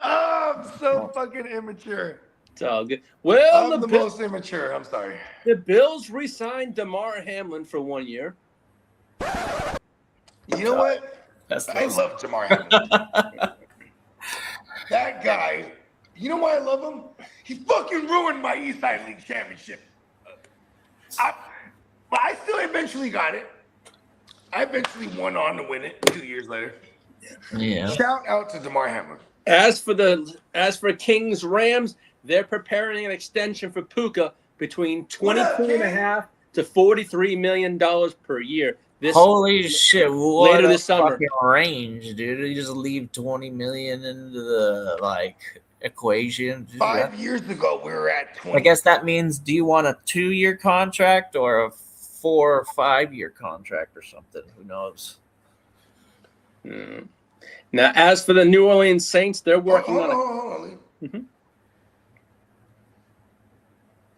Oh, I'm so fucking immature. It's all good. Well, I'm the most immature. I'm sorry. the Bills re-signed DeMar Hamlin for 1 year. You know what? That's I love Jamar Hamlin. That guy, you know why I love him? He fucking ruined my Eastside League championship. But I still eventually got it. I eventually went on to win it 2 years later. Yeah. Shout out to DeMar Hamlin. As for Kings Rams, they're preparing an extension for Puka between $22.5 to $43 million per year. Holy shit! What later a this summer. fucking range, dude. You just leave $20 million into the equation. 5 years ago, we were at 20. I guess that means, do you want a 2-year contract or a 4 or 5 year contract or something. Who knows? Now, as for the New Orleans Saints, they're working on Hold on.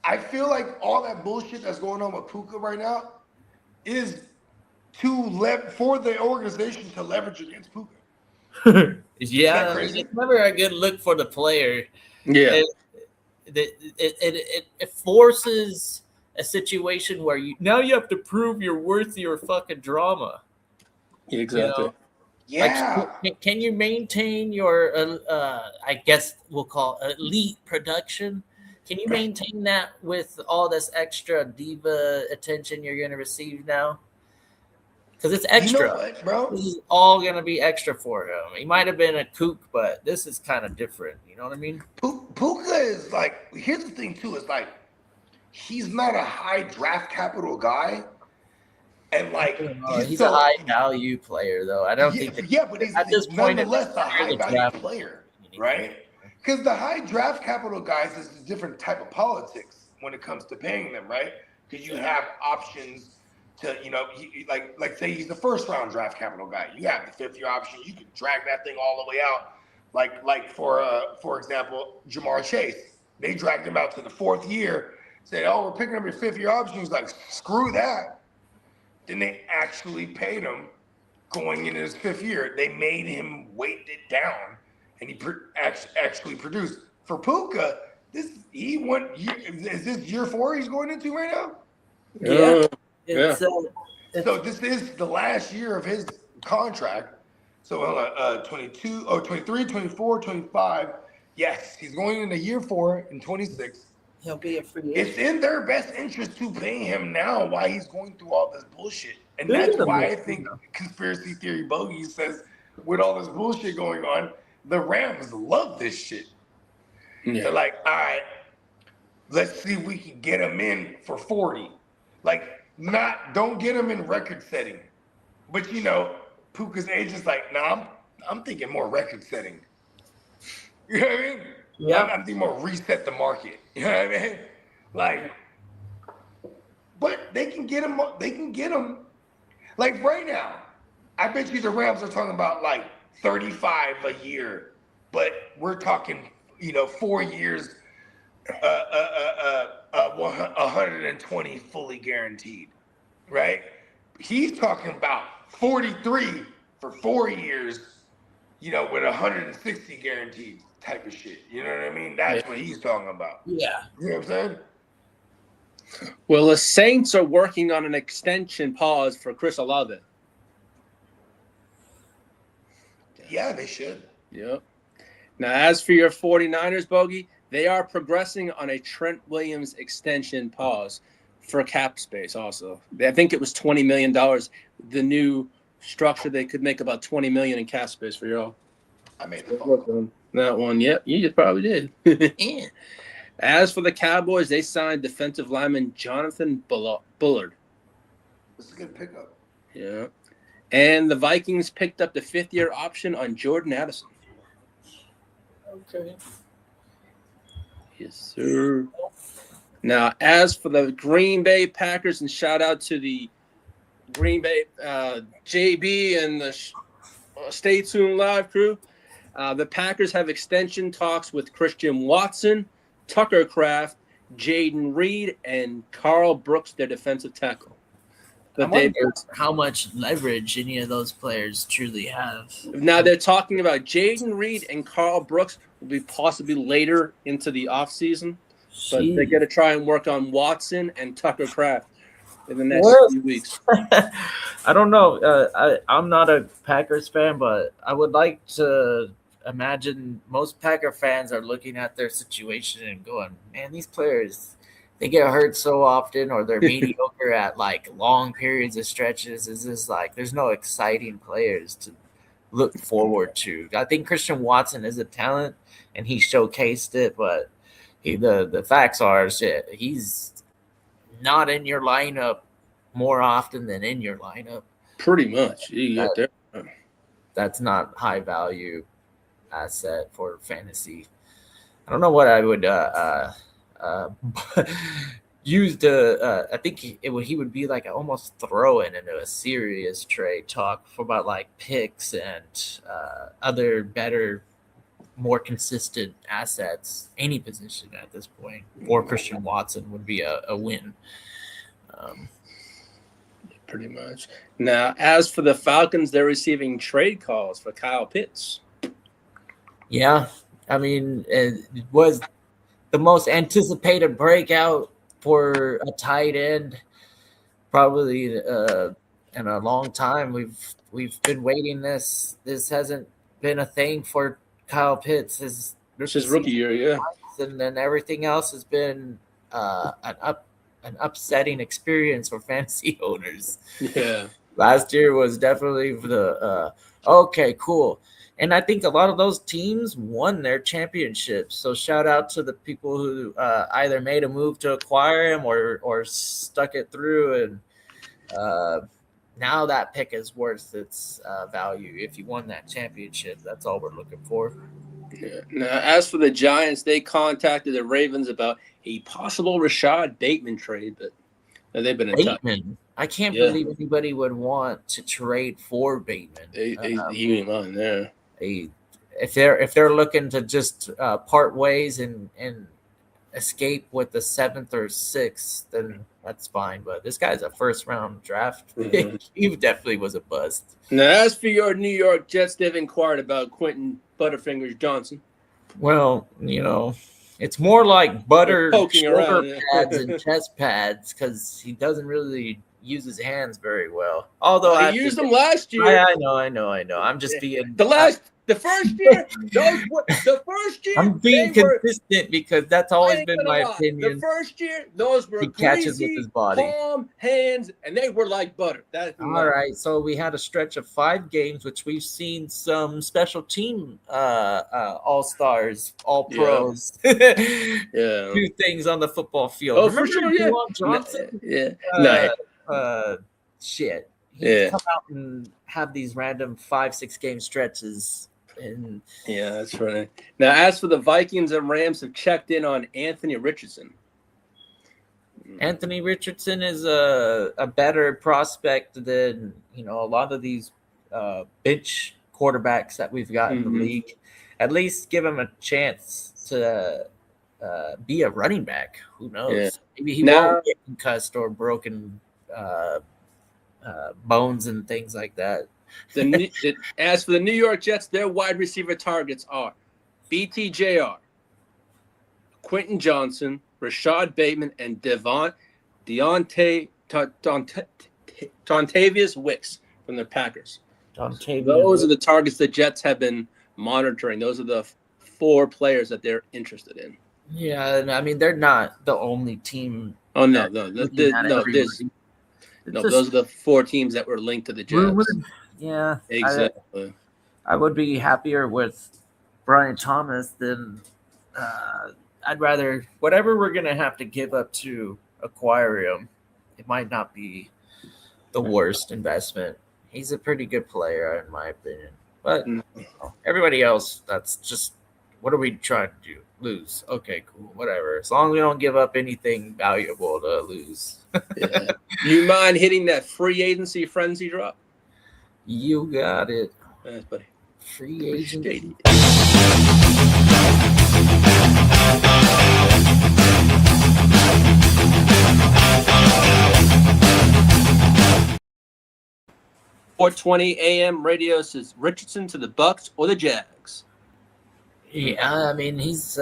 I feel like all that bullshit that's going on with Puka right now is for the organization to leverage against Puka. Yeah, crazy? it's never a good look for the player. Yeah. It forces a situation where you have to prove you're worth your fucking drama. Exactly. You know? Yeah. Like, can you maintain your, I guess we'll call elite production? Can you maintain that with all this extra diva attention you're going to receive now? Because it's extra. You know what, bro? This is all going to be extra for him. He might have been a kook, but this is kind of different. You know what I mean? Puka is like, here's the thing too, is like, he's not a high draft capital guy. And like, he's a high value player, though. I don't think. But he's at this point, nonetheless a high value player, right? Because the high draft capital guys is a different type of politics when it comes to paying them, right? Because you have options to, like say he's the first round draft capital guy. You have the 5th year option. You can drag that thing all the way out. Like for example, Jamar Chase, they dragged him out to the 4th year. Said, "Oh, we're picking up your 5th year option." He's like, "Screw that." Then they actually paid him going into his 5th year. They made him weight it down, and he actually produced. For Puka, is this year 4 he's going into right now? Yeah. So this is the last year of his contract. So 23, 24, 25. Yes, he's going into year 4 in 26. He'll be a free agent. It's in their best interest to pay him now while he's going through all this bullshit. And that's why I think conspiracy theory Bogey says with all this bullshit going on, the Rams love this shit. Yeah. They're like, all right, let's see if we can get him in for 40. Like, don't get him in record setting. But Puka's agent's like, nah, I'm thinking more record setting. You know what I mean? Yeah. I'm thinking more reset the market. You know what I mean? Like, but they can get him. They can get him. Like right now, I bet you the Rams are talking about like 35 a year, but we're talking, 4 years, 120 fully guaranteed, right? He's talking about 43 for 4 years, with 160 guaranteed type of shit. You know what I mean? That's what he's talking about. Yeah. You know what I'm saying? Well, the Saints are working on an extension pause for Chris Olave. Yeah, they should. Yep. Now, as for your 49ers, Bogey, they are progressing on a Trent Williams extension pause for cap space also. I think it was $20 million. The new structure, they could make about $20 million in cap space for y'all. I made the phone. That one, yep, you just probably did. As for the Cowboys, they signed defensive lineman Jonathan Bullard. This is a good pickup. Yeah. And the Vikings picked up the 5th year option on Jordan Addison. Okay. Yes, sir. Now, as for the Green Bay Packers, and shout out to the Green Bay JB and the Stay Tuned Live crew, the Packers have extension talks with Christian Watson, Tucker Kraft, Jaden Reed, and Carl Brooks, their defensive tackle. I wonder how much leverage any of those players truly have. Now they're talking about Jaden Reed and Carl Brooks will be possibly later into the offseason, but they're going to try and work on Watson and Tucker Kraft in the next few weeks. I don't know. I'm not a Packers fan, but I would like to imagine most Packer fans are looking at their situation and going, man, these players, they get hurt so often, or they're mediocre at like long periods of stretches. It's just like there's no exciting players to look forward to. I think Christian Watson is a talent, and he showcased it, but the facts are shit. He's not in your lineup more often than in your lineup. Pretty much. That's not high value asset for fantasy. I don't know what I would used I think he would be like almost throwing into a serious trade talk for about like picks and other better, more consistent assets. Any position at this point, or Christian Watson would be a win. Pretty much. Now, as for the Falcons, they're receiving trade calls for Kyle Pitts. Yeah, I mean, it was the most anticipated breakout for a tight end probably in a long time. We've been waiting this. This hasn't been a thing for Kyle Pitts. His rookie year, yeah. And then everything else has been an upsetting experience for fantasy owners. Yeah. Last year was definitely the okay, cool. And I think a lot of those teams won their championships. So shout out to the people who either made a move to acquire him or stuck it through. And now that pick is worth its value. If you won that championship, that's all we're looking for. Yeah. Now, as for the Giants, they contacted the Ravens about a possible Rashod Bateman trade, but they've been in touch. I can't believe anybody would want to trade for Bateman. Even on there. If they're looking to just part ways and escape with the 7th or 6th, then that's fine. But this guy's a first round draft pick. Mm-hmm. He definitely was a bust. Now, as for your New York Jets, they've inquired about Quentin Butterfingers Johnson. Well, it's more like butter shoulder pads and chest pads because he doesn't really use his hands very well. Although he used them last year. I know. I'm just being the first year. The first year I'm being consistent because that's always been my opinion. The first year, those were catches with his body, palm, hands, and they were like butter. All right. So we had a stretch of 5 games, which we've seen some special team all-stars, all-pros do things on the football field. Oh, remember for sure, yeah. Johnson? Shit. He'd come out and have these random 5-6 game stretches. Yeah, that's right. Now, as for the Vikings and Rams, have checked in on Anthony Richardson. Anthony Richardson is a better prospect than a lot of these bench quarterbacks that we've got in the league. At least give him a chance to be a running back. Who knows? Yeah. Maybe he won't get concussed or broken bones and things like that. As for the New York Jets, their wide receiver targets are BTJR, Quentin Johnston, Rashod Bateman, and Dontavius Wicks from the Packers. Those are the targets the Jets have been monitoring. Those are the 4 players that they're interested in. Yeah, and I mean they're not the only team. Oh no! Those are the 4 teams that were linked to the Jets. Yeah, exactly. I would be happier with Brian Thomas than I'd rather whatever we're gonna have to give up to acquire him. It might not be the worst investment. He's a pretty good player in my opinion, but everybody else, that's just what are we trying to do? Lose? Okay, cool, whatever. As long as we don't give up anything valuable to lose. Yeah. You mind hitting that free agency frenzy drop? You got it. Thanks, buddy. Free agent. .4:20 a.m. radio says Richardson to the Bucks or the Jags. Yeah, I mean he's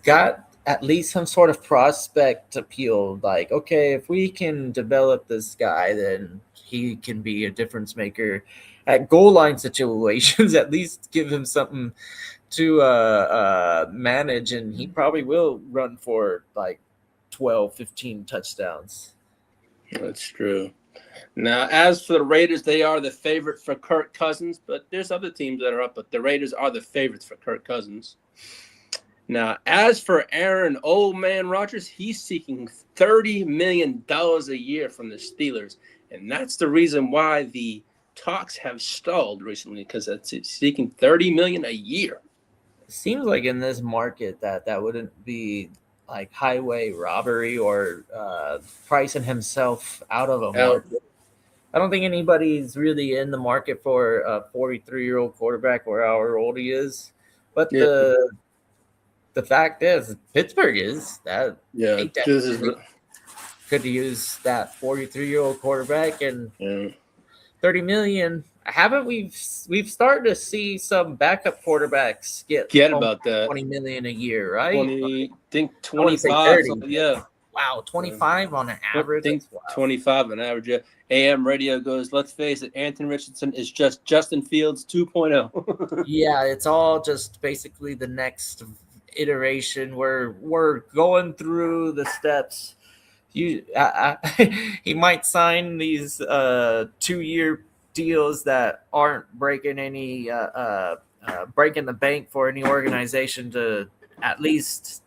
got at least some sort of prospect appeal. Like, okay, if we can develop this guy, then he can be a difference maker at goal line situations. At least give him something to manage, and he probably will run for like 12, 15 touchdowns. That's true. Now, as for the Raiders, they are the favorite for Kirk Cousins, but there's other teams that are up, but the Raiders are the favorites for Kirk Cousins. Now, as for Aaron Old Man Rodgers, he's seeking $30 million a year from the Steelers, and that's the reason why the talks have stalled recently, because it's seeking $30 million a year. It seems like in this market that wouldn't be like highway robbery or pricing himself out of a Out. market. I don't think anybody's really in the market for a 43-year-old quarterback or however old he is. But Yeah. the fact is, Pittsburgh is that. Yeah, They this is could use that 43-year-old quarterback and yeah. 30 million. Haven't we've started to see some backup quarterbacks get about that. 20 million a year, right? 20, think I wanna say 25. 30. Yeah. Wow, 25 on an I average. think That's wild. 25 on average. Yeah. AM radio goes, let's face it, Anthony Richardson is just Justin Fields 2.0. Yeah, it's all just basically the next iteration where we're going through the steps. He might sign these 2-year deals that aren't breaking any breaking the bank for any organization to at least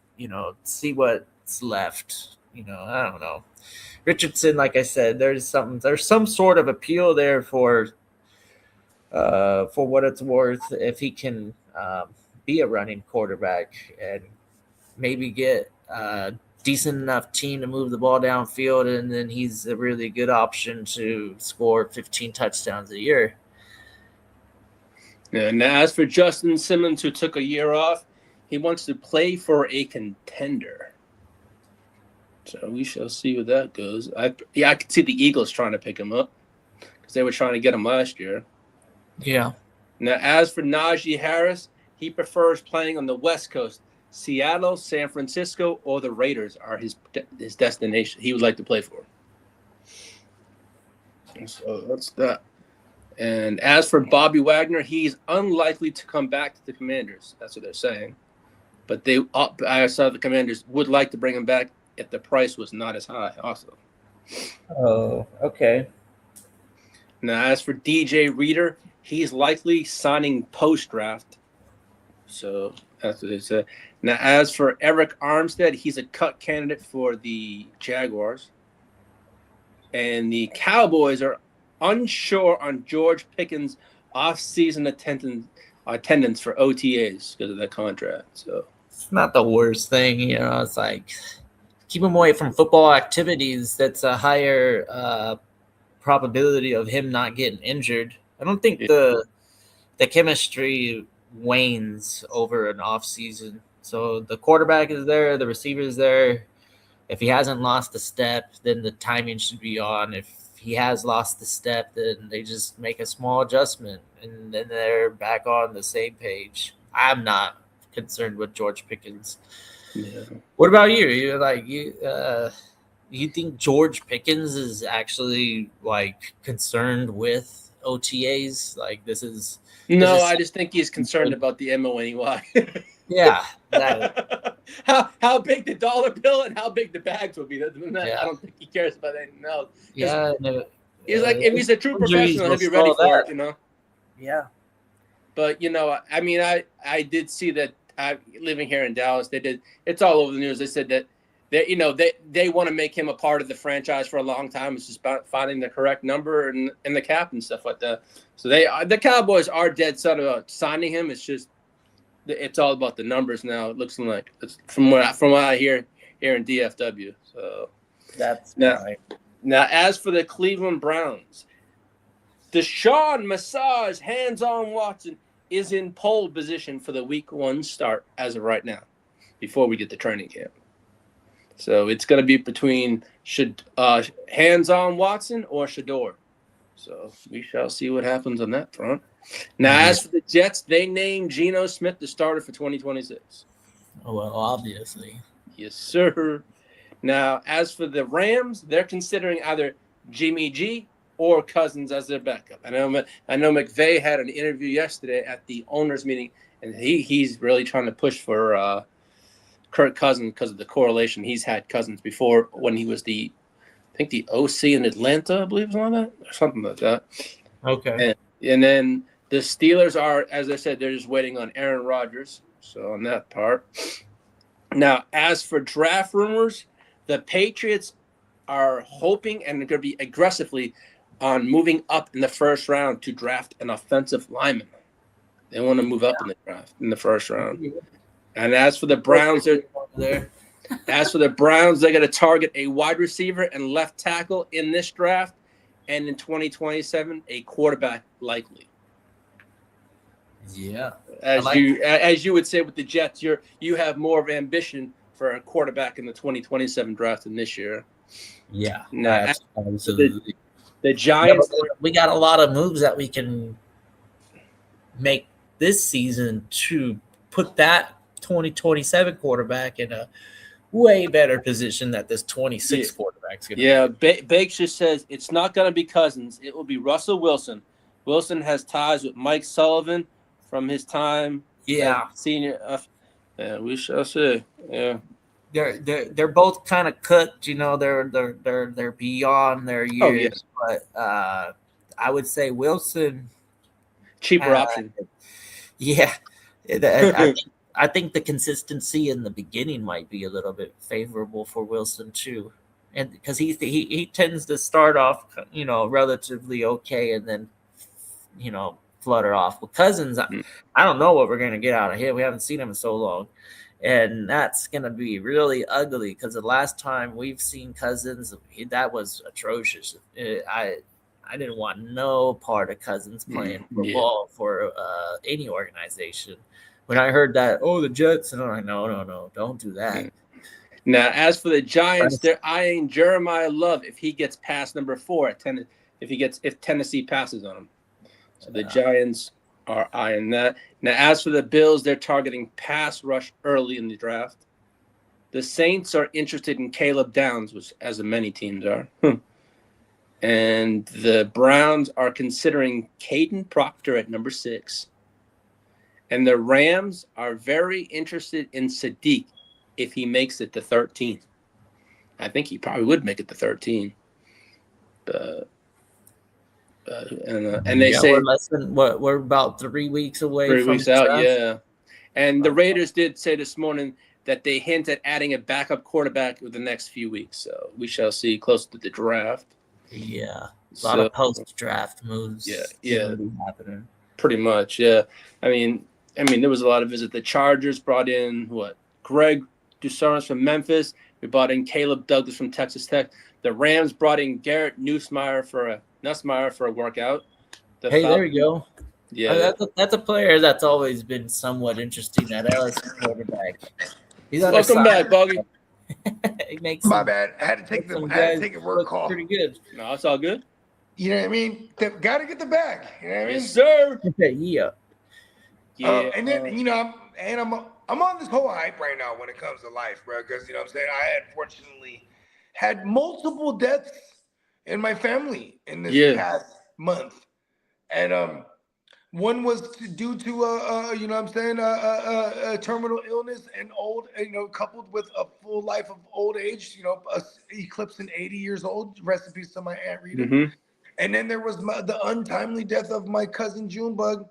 see what's left. I don't know. Richardson, like I said, there's some sort of appeal there for what it's worth if he can be a running quarterback and maybe get a decent enough team to move the ball downfield, and then he's a really good option to score 15 touchdowns a year. Yeah, now as for Justin Simmons, who took a year off, he wants to play for a contender. So we shall see where that goes. I could see the Eagles trying to pick him up because they were trying to get him last year. Yeah. Now, as for Najee Harris, he prefers playing on the West Coast. Seattle, San Francisco, or the Raiders are his destination. He would like to play for. So that's that. And as for Bobby Wagner, he's unlikely to come back to the Commanders. That's what they're saying. But I saw the Commanders would like to bring him back if the price was not as high also. Oh, okay. Now, as for DJ Reader, he's likely signing post-draft. So that's what they said. Now, as for Eric Armstead, he's a cut candidate for the Jaguars. And the Cowboys are unsure on George Pickens' off-season attendance for OTAs because of that contract. So it's not the worst thing, It's like keep him away from football activities. That's a higher probability of him not getting injured. I don't think the chemistry wanes over an off season. So the quarterback is there, the receiver is there. If he hasn't lost a step, then the timing should be on. If he has lost the step, then they just make a small adjustment, and then they're back on the same page. I'm not concerned with George Pickens. yeah. What about you? You think George Pickens is actually concerned with OTAs? Like this is I just think he's concerned about the MONEY. Yeah. How big the dollar bill and how big the bags will be. I don't think he cares about anything else. Yeah. He's like, if he's a true professional, he'll be ready for it, Yeah. But, I did see that living here in Dallas, it's all over the news. They said that they want to make him a part of the franchise for a long time. It's just about finding the correct number and the cap and stuff like that. So the Cowboys are dead set about signing him. It's just it's all about the numbers now. It looks like from what I hear here in DFW. So That's right. Now, as for the Cleveland Browns, Deshaun Massage hands-on Watson is in pole position for the Week 1 start as of right now, before we get to training camp. So it's going to be between hands-on Watson or Shador. So we shall see what happens on that front. Now, as for the Jets, they named Geno Smith the starter for 2026. Oh, well, obviously. Yes, sir. Now, as for the Rams, they're considering either Jimmy G or Cousins as their backup. I know McVay had an interview yesterday at the owners' meeting, and he's really trying to push for Kirk Cousins because of the correlation. He's had Cousins before when he was the OC in Atlanta, I believe, something like that. Okay. And then the Steelers are, as I said, they're just waiting on Aaron Rodgers. So on that part. Now, as for draft rumors, the Patriots are hoping and they're going to be aggressively on moving up in the first round to draft an offensive lineman. They want to move up in the draft in the first round. And as for the Browns, As for the Browns, they're going to target a wide receiver and left tackle in this draft, and in 2027, a quarterback likely. Yeah. As you would say with the Jets, you have more of ambition for a quarterback in the 2027 draft than this year. Yeah. Now, Absolutely. The Giants. We got a lot of moves that we can make this season to put that 2027 quarterback in a way better position that this 26 quarterback's going to be. Yeah, Bakes just says it's not going to be Cousins. It will be Russell Wilson. Wilson has ties with Mike Sullivan from his time. Yeah. Senior. We shall see. Yeah. They're both kind of cooked, they're beyond their years. But I would say Wilson cheaper option. Yeah. I think the consistency in the beginning might be a little bit favorable for Wilson too. And because he tends to start off, relatively okay and then, flutter off. With Cousins, I don't know what we're going to get out of him. We haven't seen him in so long. And that's going to be really ugly because the last time we've seen Cousins, that was atrocious. I didn't want no part of Cousins playing football for any organization. When I heard that, the Jets, and I'm like, no, don't do that. Now, as for the Giants, they're eyeing Jeremiah Love if he gets past number 4 if Tennessee passes on him. So the Giants are eyeing that. Now, as for the Bills, they're targeting pass rush early in the draft. The Saints are interested in Caleb Downs, which as many teams are. And the Browns are considering Caden Proctor at number 6. And the Rams are very interested in Sadiq if he makes it to 13. I think he probably would make it to 13. And they say we're about 3 weeks away. 3 weeks out, yeah. And the Raiders did say this morning that they hint at adding a backup quarterback with the next few weeks. So we shall see close to the draft. Yeah, a lot of post-draft moves. Yeah, happening. Pretty much, yeah. I mean, there was a lot of visits. The Chargers brought in Greg Dusaris from Memphis. We brought in Caleb Douglas from Texas Tech. The Rams brought in Garrett Nussmeier for a workout. There you go. Yeah, that's a player that's always been somewhat interesting. That LSU quarterback. Welcome back, Boggy. It makes my bad. I had to take a work call. Pretty good. No, it's all good. You know what I mean? Got to get the bag. You know what I mean? Yes, sir. Yeah. And then I'm on this whole hype right now when it comes to life, bro. Because I had fortunately had multiple deaths in my family in this past month, and one was due to a terminal illness and old, coupled with a full life of old age, eclipsing 80 years old. Rest in peace to my Aunt Rita. Mm-hmm. And then there was the untimely death of my cousin Junebug,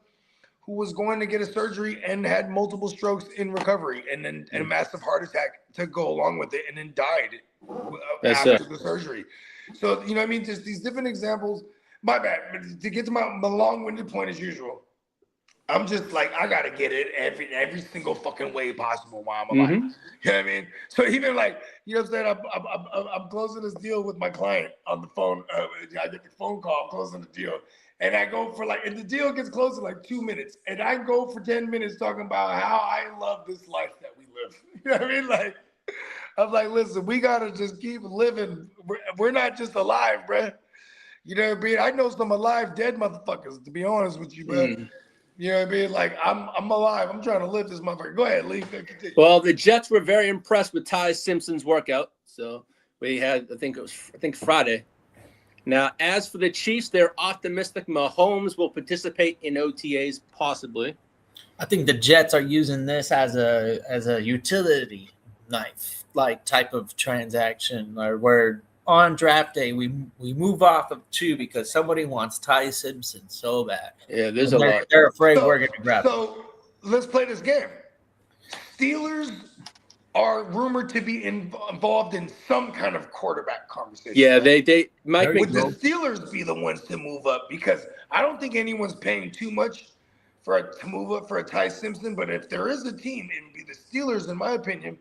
who was going to get a surgery and had multiple strokes in recovery, and then a massive heart attack to go along with it, and then died after the surgery. So, just these different examples. My bad. But to get to my long-winded point as usual, I'm just like, I got to get it every single fucking way possible while I'm alive. Mm-hmm. You know what I mean? So even I'm closing this deal with my client on the phone. I get the phone call, I'm closing the deal. And I go for and the deal gets closed in 2 minutes. And I go for 10 minutes talking about how I love this life that we live. You know what I mean? I'm like, listen, we got to just keep living. We're not just alive, bruh. You know what I mean? I know some alive, dead motherfuckers, to be honest with you, bro. You know what I mean? I'm alive. I'm trying to live this motherfucker. Go ahead, Lee. Continue. Well, the Jets were very impressed with Ty Simpson's workout. So we had, I think Friday. Now, as for the Chiefs, they're optimistic Mahomes will participate in OTAs, possibly. I think the Jets are using this as a utility knife type of transaction, where on draft day we move off of 2 because somebody wants Ty Simpson so bad. Yeah, there's a lot. They're afraid we're going to grab him. So let's play this game. Steelers are rumored to be involved in some kind of quarterback conversation. Yeah, they might Would the Steelers be the ones to move up? Because I don't think anyone's paying too much to move up for a Ty Simpson. But if there is a team, it would be the Steelers, in my opinion,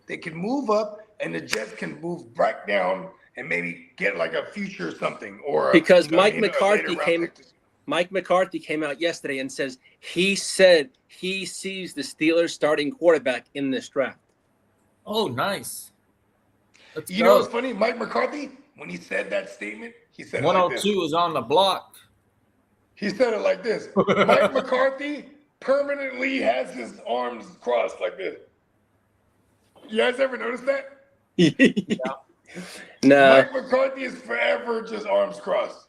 they can move up, and the Jets can move back down and maybe get like a future or something, or Because you know what I Mike mean, a McCarthy later round came. pick. Mike McCarthy came out yesterday and said he sees the Steelers starting quarterback in this draft. Oh, nice. Let's You know go. what's funny? Mike McCarthy, when he said that statement, he said it like this. 102 is on the block. He said it like this. Mike McCarthy permanently has his arms crossed like this. You guys ever notice that? No. Mike McCarthy is forever just arms crossed.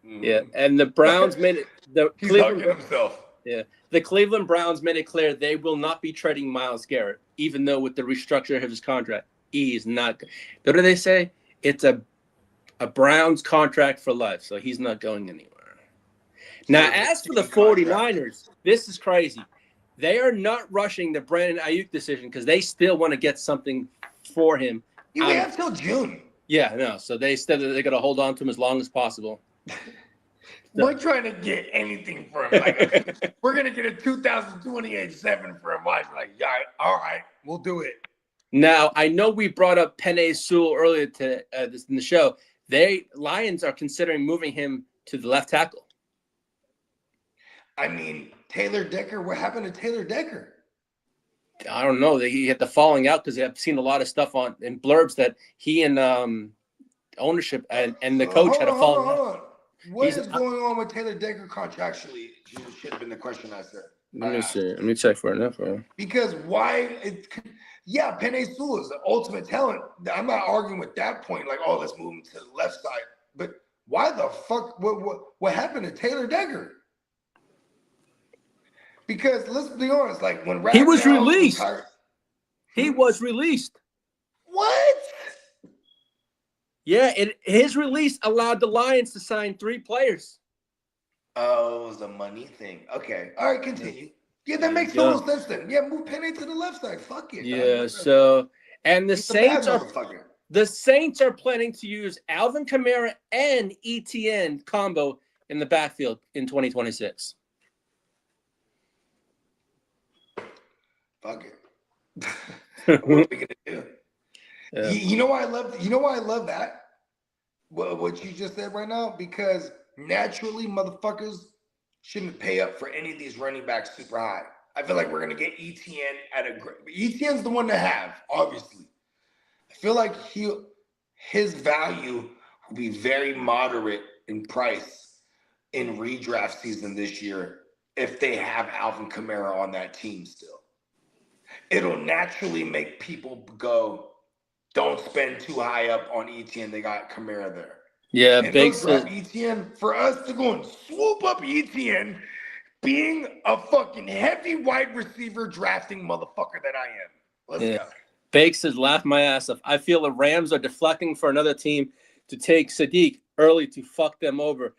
Yeah, and the Browns made it. He's hugging himself. Yeah, the Cleveland Browns made it clear they will not be trading Myles Garrett, even though with the restructure of his contract, he's not. What do they say? It's a Browns contract for life, so he's not going anywhere. Now, as for the 49ers, this is crazy. They are not rushing the Brandon Ayuk decision because they still want to get something for him. We have till June. Yeah, no. So they said that they're going to hold on to him as long as possible. We're trying to get anything for him. Like, we're going to get a 2028 7 for him. Like, yeah, all right, we'll do it. Now, I know we brought up Penei Sewell earlier in the show. Lions are considering moving him to the left tackle. I mean, Taylor Decker, what happened to Taylor Decker? I don't know. He had the falling out because I've seen a lot of stuff in blurbs that he and ownership and the coach had a falling out. What is going on with Taylor Decker contractually? Should have been the question I said. Let me see. Let me check for it. Because yeah, Penei Sewell is the ultimate talent. I'm not arguing with that point. Like, oh, let's move him to the left side. But why the fuck? What happened to Taylor Decker? Because let's be honest, like when he was released. He was released. What? Yeah, his release allowed the Lions to sign 3 players. Oh, it was a money thing. Okay. All right, continue. Yeah, that makes total sense then. Yeah, move Penei to the left side. Fuck it. Yeah, so and the Saints are planning to use Alvin Kamara and ETN combo in the backfield in 2026. Fuck it. What are we gonna do? Yeah. You know why I love that? What you just said right now? Because naturally, motherfuckers shouldn't pay up for any of these running backs super high. I feel like we're gonna get ETN at a great. ETN's the one to have, obviously. I feel like his value will be very moderate in price in redraft season this year if they have Alvin Kamara on that team still. It'll naturally make people go, don't spend too high up on ETN. They got Kamara there. Yeah, big ETN for us to go and swoop up ETN, being a fucking heavy wide receiver drafting motherfucker that I am. Let's go. Bakes says, laugh my ass off. I feel the Rams are deflecting for another team to take Sadiq early to fuck them over.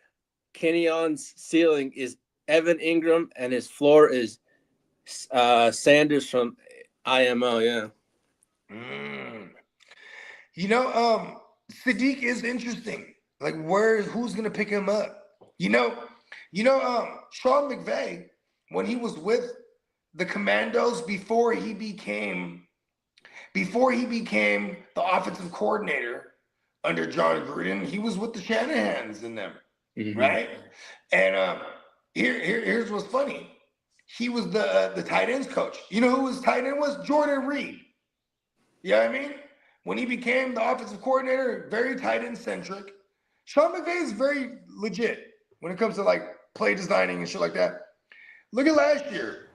Kenyon's ceiling is Evan Ingram, and his floor is Sanders from IMO. Yeah. You know, Sadiq is interesting. Like, who's gonna pick him up? You know, Sean McVay, when he was with the Commandos before he became the offensive coordinator under John Gruden, he was with the Shanahans in them, right? And here's what's funny. He was the tight ends coach. You know who his tight end was? Jordan Reed. You know what I mean? When he became the offensive coordinator, very tight end centric. Sean McVay is very legit when it comes to like play designing and shit like that. Look at last year.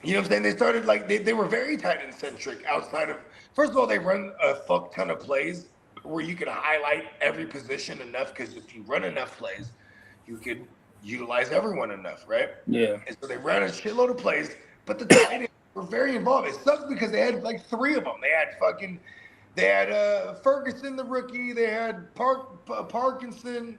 You know what I'm saying? They started like they were very tight end centric outside of, first of all, they run a fuck ton of plays where you can highlight every position enough, because if you run enough plays, you could utilize everyone enough, right? Yeah. And so they ran a shitload of plays, but the tight ends were very involved. It sucks because they had like 3 of them. They had Ferguson, the rookie. They had Parkinson,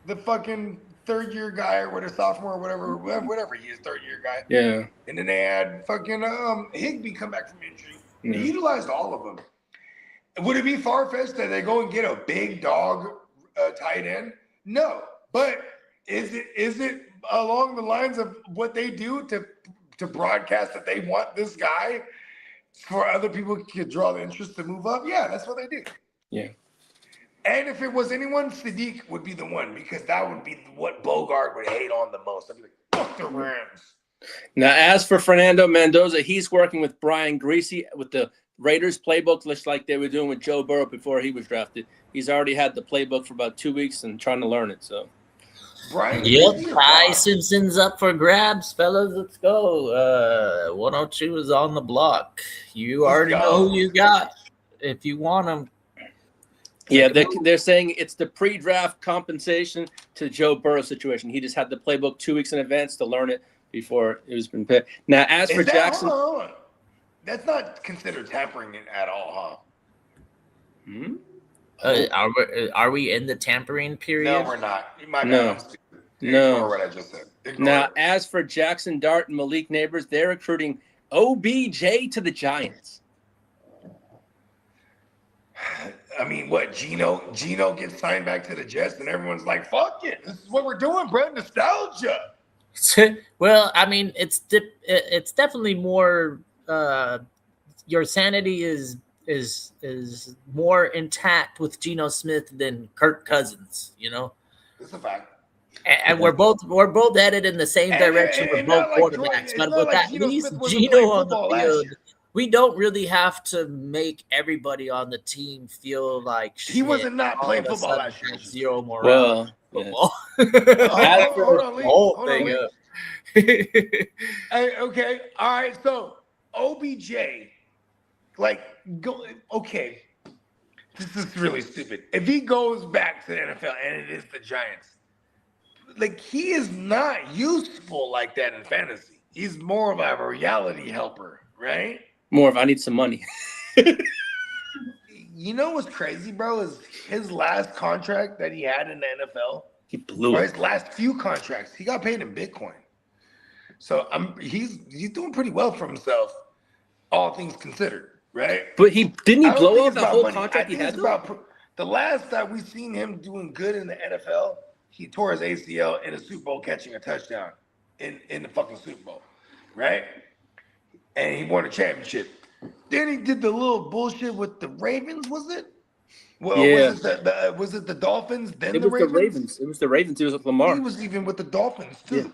the fucking third-year guy, or whatever, sophomore, or whatever he is, third-year guy. Yeah. And then they had fucking Higbee come back from injury. Yeah. They utilized all of them. Would it be far-fetched that they go and get a big dog tight end? No. But is it along the lines of what they do to broadcast that they want this guy for other people to draw the interest to move up, yeah, that's what they do. Yeah. And if it was anyone, Sadiq would be the one because that would be what Bogart would hate on the most. I'd be like, fuck the Rams. Now, as for Fernando Mendoza, he's working with Brian Greasy with the Raiders playbook, just like they were doing with Joe Burrow before he was drafted. He's already had the playbook for about 2 weeks and trying to learn it. So, Brian, Yep, Ty Simpson's up for grabs, fellas. Let's go. 102 is on the block. You already know who you got. If you want them. yeah, they're saying it's the pre-draft compensation to Joe Burrow situation. He just had the playbook 2 weeks in advance to learn it before it was been picked. Now, as for Jackson, hold on. That's not considered tampering at all, huh? Are we in the tampering period? No, we're not. My No. bad. No. Ignore what I just said. now, as for Jackson Dart and Malik Neighbors, they're recruiting OBJ to the Giants. I mean, what? Gino gets signed back to the Jets, and everyone's like, "Fuck it, this is what we're doing, bro. Nostalgia." Well, I mean, it's definitely more. Your sanity is more intact with Geno Smith than Kirk Cousins. You know, It's a fact. and we're both headed in the same direction with both quarterbacks. But with at least Geno on the field, we don't really have to make everybody on the team feel like shit. He wasn't not all playing of a football sudden last year. have zero morale. Well, Football. Hold on, Lee. Whole Hold on, thing Lee. up. Hey, okay, all right. So OBJ, okay. This is really stupid. If he goes back to the NFL and it is the Giants, he is not useful like that in fantasy. He's more of a reality helper, right? more of I need some money. You know what's crazy, bro, is his last contract that he had in the NFL, He blew or it. his last few contracts, he got paid in Bitcoin. So he's doing pretty well for himself, all things considered, right? But he didn't he I don't blow think up it's the about whole money. contract I he think had? it's Though? about the last that we've seen him doing good in the NFL, he tore his ACL in a Super Bowl catching a touchdown in the fucking Super Bowl, right? And he won a championship. Then he did the little bullshit with the Ravens, was it? Well, Yeah. was it the Dolphins? Then It the was the Ravens. Ravens. It was the Ravens. It was with Lamar. He was even with the Dolphins too.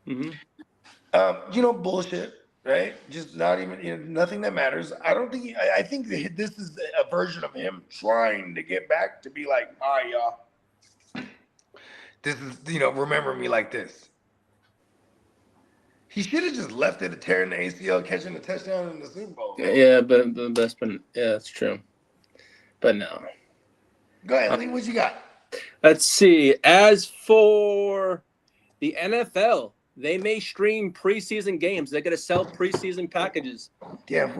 Mm-hmm. Bullshit, right? Just not even, nothing that matters. I don't think, I think that this is a version of him trying to get back to be like, all right, y'all, this is, remember me like this. He should have just left it at tearing the ACL, catching the touchdown in the Super Bowl. Yeah, but that's been that's true. But no. Go ahead, Lee, what you got? Let's see. As for the NFL, they may stream preseason games. They're going to sell preseason packages. Yeah.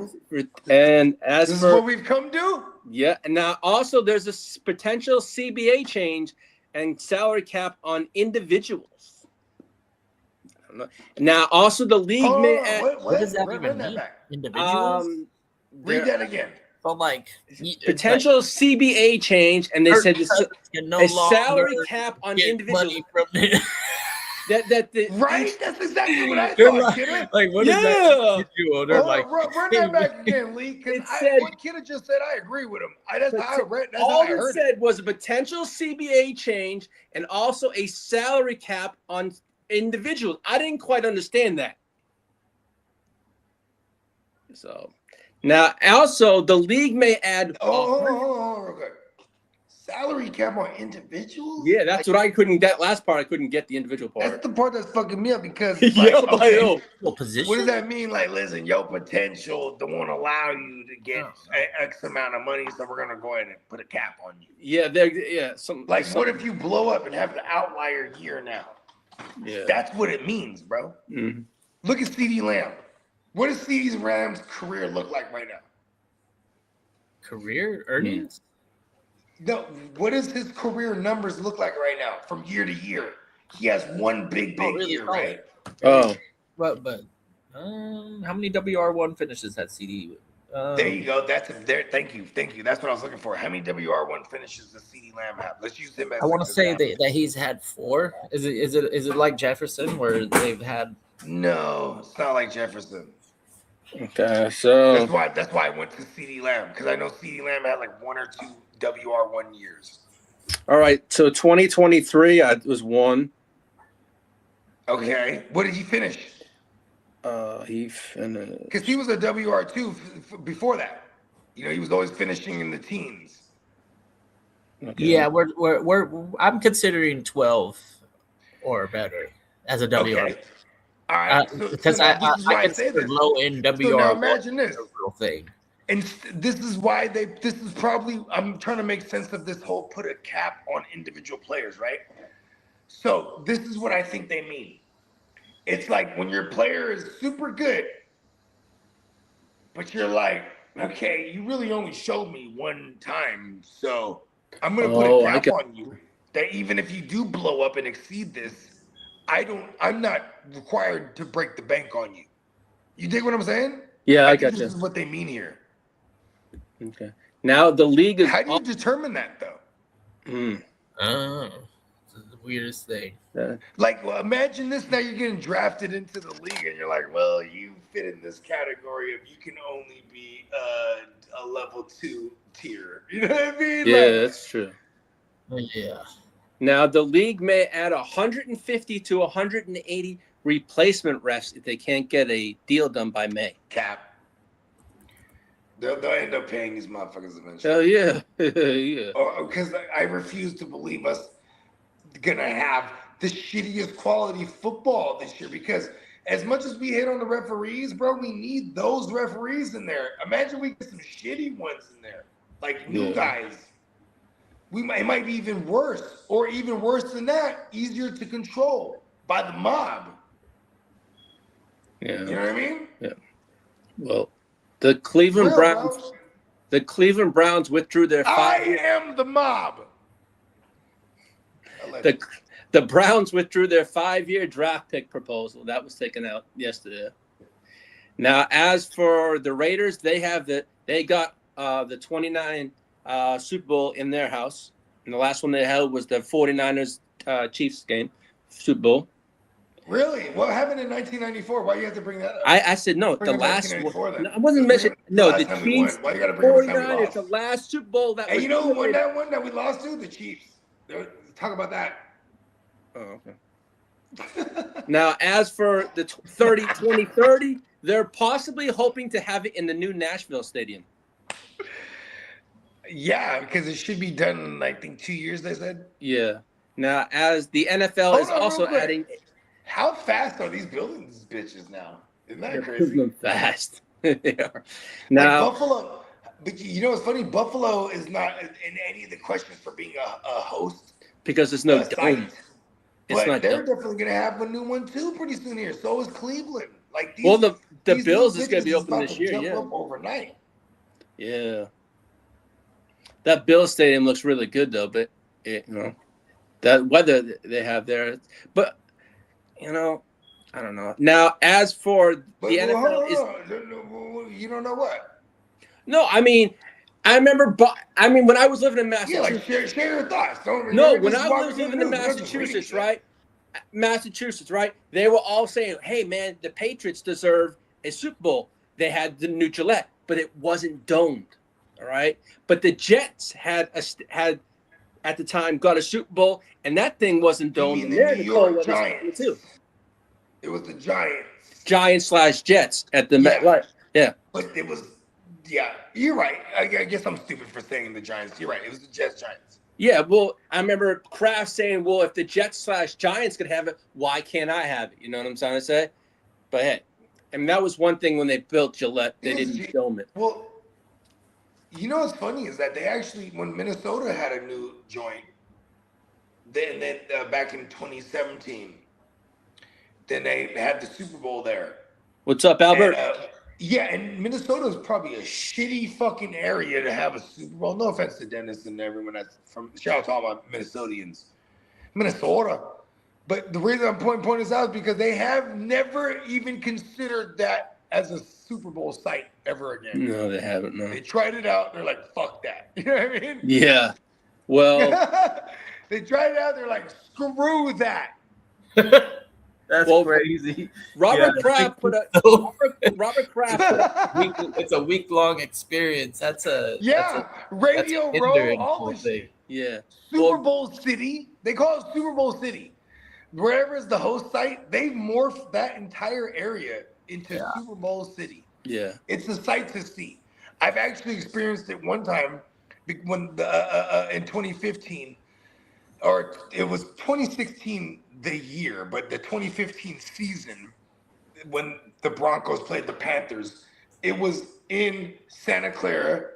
And as This for is what we've come to? yeah, and now also there's a potential CBA change and salary cap on individuals. I don't know. Now also the league Hold may on, add What does that Run even that mean? back. Individuals? Read that again. So potential CBA change, and they said this, can no a longer salary cap on get individuals. money from the, That the Right? That's exactly what I They're thought, like, kiddo. what Yeah. does that do? They're Hold like, on, run that back again, Lee. Because It said- what Kiddo just said, I agree with him. That's how I read. That's how all I it heard it. said was a potential CBA change and also a salary cap on individuals. I didn't quite understand that. So now also the league may add. Hold on, real quick. Salary cap on individuals? Yeah, that's what I couldn't. That last part I couldn't get the individual That's part. the part that's fucking me up because, Yeah, I know. position? what does that mean? Like, listen, your potential won't allow you to get X amount of money, so we're gonna go ahead and put a cap on you. Yeah, some Like, what if you blow up and have the outlier year now? Yeah. That's what it means, bro. Mhm. Look at CeeDee Lamb. What does CeeDee Lamb's career look like right now? Career earnings? No, what does his career numbers look like right now from year to year? He has one big really year, solid. right? Oh, But how many WR1 finishes had CD? There you go. That's there. Thank you. That's what I was looking for. How many WR1 finishes does CeeDee Lamb have? Let's use him as I want to say example. that he's had 4. Is it like Jefferson where they've had? No, it's not like Jefferson. Okay, so That's why I went to CeeDee Lamb, because I know CeeDee Lamb had like 1 or 2 WR1 years. all right, so 2023 was 1. Okay, what did he finish? He finished. Because he was a WR2 before that. You know, he was always finishing in the teens. Okay. Yeah, we're I'm considering 12 or better as a WR. Okay. All right. So Because now this is why I say consider this. low end WR1 So now imagine this. a real thing. And this is why this is probably, I'm trying to make sense of this whole put a cap on individual players, right? So this is what I think they mean. It's like when your player is super good, but you're like, okay, you really only showed me one time, so I'm going to put a cap on you that even if you do blow up and exceed this, I'm not required to break the bank on you. You dig what I'm saying? Yeah, I think got this you. is what they mean here. Okay. Now the league is. How do you determine that though? Oh, this is the weirdest thing. Like, well, imagine this. Now you're getting drafted into the league, and you're like, well, you fit in this category of you can only be a level 2 tier. You know what I mean? Yeah, Like, that's true. Yeah. Now the league may add 150 to 180 replacement refs if they can't get a deal done by May. cap. They'll end up paying these motherfuckers eventually. Hell yeah, yeah. Because I refuse to believe us gonna have the shittiest quality football this year. Because as much as we hit on the referees, bro, we need those referees in there. Imagine we get some shitty ones in there, like new guys. It might be even worse, or even worse than that, easier to control by the mob. Yeah. You know what I mean? Yeah. Well, the Cleveland Browns. Bro. The Cleveland Browns withdrew their I am the mob. The Browns withdrew their 5-year draft pick proposal. That was taken out yesterday. Now, as for the Raiders, they got the 29 Super Bowl in their house. And the last one they held was the 49ers Chiefs game, Super Bowl. Really? What happened in 1994? Why do you have to bring that up? I said no. Bring The up last one. 1994 then. I wasn't mentioning. No, the Chiefs. Why you got to bring up the time we 49ers, the lost? last Super Bowl that Hey, was. you know who won that one that we lost to? The Chiefs. Talk about that. Oh, okay. Now, as for the 2030, they're possibly hoping to have it in the new Nashville Stadium. Yeah, because it should be done in, I think, 2 years, they said. Yeah. Now, as the NFL is also adding. How fast are these building these bitches now? Isn't that crazy? They're fast. They are. Now, like Buffalo, but you know what's funny? Buffalo is not in any of the questions for being a host. Because there's no site. dome. But they're definitely going to have a new one too pretty soon here. So is Cleveland. Like these, well, the these Bills is going to be bitches open about this to year. jump Yeah. up overnight. Yeah. That Bills stadium looks really good though, but that weather they have there. But I don't know. Now, as for the NFL, you don't know what? No, I mean, I remember. When I was living in Massachusetts. Yeah, like share your thoughts. When I was living in Massachusetts, right? They were all saying, "Hey, man, the Patriots deserve a Super Bowl." They had the new Gillette, but it wasn't domed. All right, but the Jets had at the time got a Super Bowl, and that thing wasn't domed. You mean the New York Giants too. It was the Giants/Jets at the Met. Right? Yeah. But it was. Yeah, you're right. I guess I'm stupid for saying the Giants. You're right. It was the Giants. Yeah, well, I remember Kraft saying, well, if the Jets/Giants could have it, why can't I have it? You know what I'm trying to say? But hey, that was one thing when they built Gillette, they didn't dome it. Well, you know what's funny is that they actually, when Minnesota had a new joint, then back in 2017, then they had the Super Bowl there. What's up, Albert? And Minnesota is probably a shitty fucking area to have a Super Bowl. No offense to Dennis and everyone that's from. Shout out to all my Minnesotans, Minnesota. But the reason I'm pointing this out is because they have never even considered that as a Super Bowl site ever again. No, they haven't. No. They tried it out. They're like, fuck that. You know what I mean? Yeah. Well, they tried it out. They're like, screw that. That's crazy. Robert Kraft put a Robert Kraft. It's a week-long experience. That's a Radio that's Row, all this thing. shit. Yeah. Super Bowl City. They call it Super Bowl City. Wherever is the host site, they've morphed that entire area into Super Bowl City. Yeah. It's a sight to see. I've actually experienced it one time when in 2015, or it was 2016 the year, but the 2015 season when the Broncos played the Panthers, it was in Santa Clara,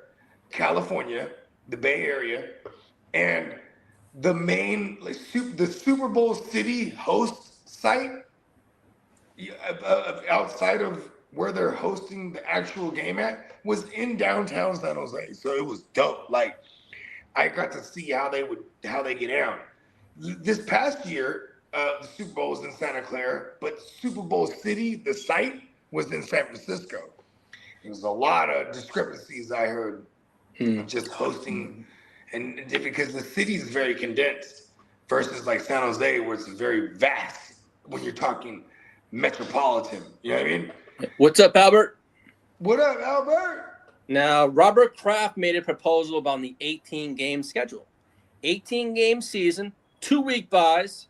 California, the Bay Area, and the main, the Super Bowl City host site outside of where they're hosting the actual game at was in downtown San Jose. So it was dope. Like, I got to see how they get down. This past year, the Super Bowl was in Santa Clara, but Super Bowl City, the site, was in San Francisco. There was a lot of discrepancies I heard just hosting, and because the city is very condensed versus like San Jose, where it's very vast when you're talking metropolitan. You know what I mean? What's up, Albert? What up, Albert? Now, Robert Kraft made a proposal about the 18-game schedule. 18-game season, 2-week buys,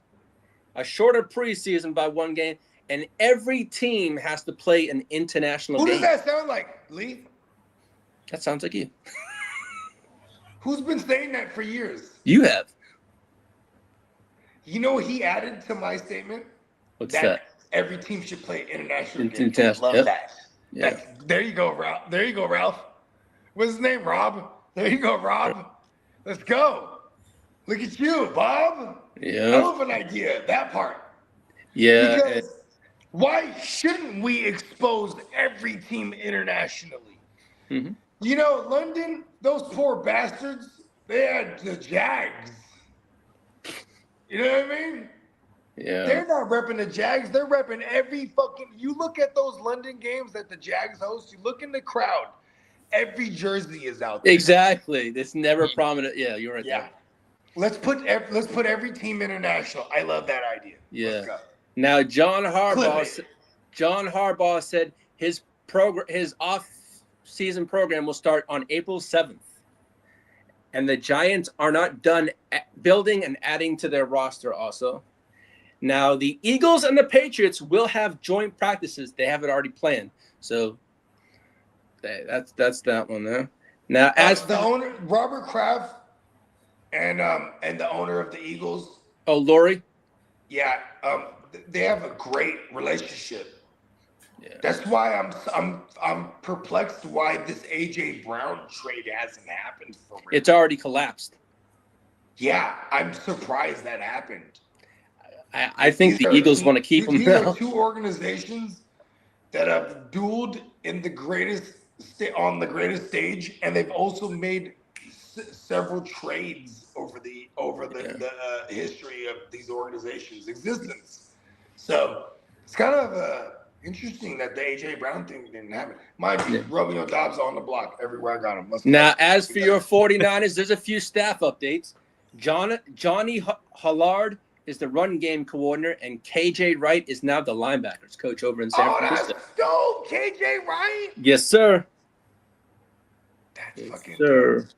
a shorter preseason by 1 game, and every team has to play an international game. Who does that sound like, Lee? That sounds like you. Who's been saying that for years? You have. You know what he added to my statement? What's that? Every team should play international games. International, Love yep. that. Yeah. There you go, Ralph. There you go, Ralph. What's his name? Rob. There you go, Rob. Let's go. Look at you, Bob. Yeah. Hell of an idea, that part. Yeah. Because why shouldn't we expose every team internationally? Mhm. You know, London, those poor bastards, they had the Jags. You know what I mean? Yeah. They're not repping the Jags. They're repping every fucking. You look at those London games that the Jags host. You look in the crowd. Every jersey is out there. Exactly. It's never prominent. Yeah, you're right. Yeah. Let's put every team international. I love that idea. Yeah. Let's go. Now, John Clip Harbaugh said his off-season program will start on April 7th, and the Giants are not done building and adding to their roster. Also, now the Eagles and the Patriots will have joint practices. They have it already planned. So that's that one there. Now, as the owner, Robert Kraft, and the owner of the Eagles. Oh, Lori. Yeah, they have a great relationship. Yeah. That's why I'm perplexed why this AJ Brown trade hasn't happened for real. It's already collapsed. Yeah, I'm surprised that happened. I think the Eagles want to keep him These now. are two organizations that have dueled in the greatest on the greatest stage, and they've also made several trades over the history of these organizations' existence. So it's kind of interesting that the AJ Brown thing didn't happen. Mind you, Romeo Dobbs on the block everywhere I got him. Now, as for your 49ers, there's a few staff updates. Johnny Hollard is the run game coordinator, and KJ Wright is now the linebackers coach over in San Francisco. That's dope, KJ Wright. Yes, sir. That's fucking sir. dope.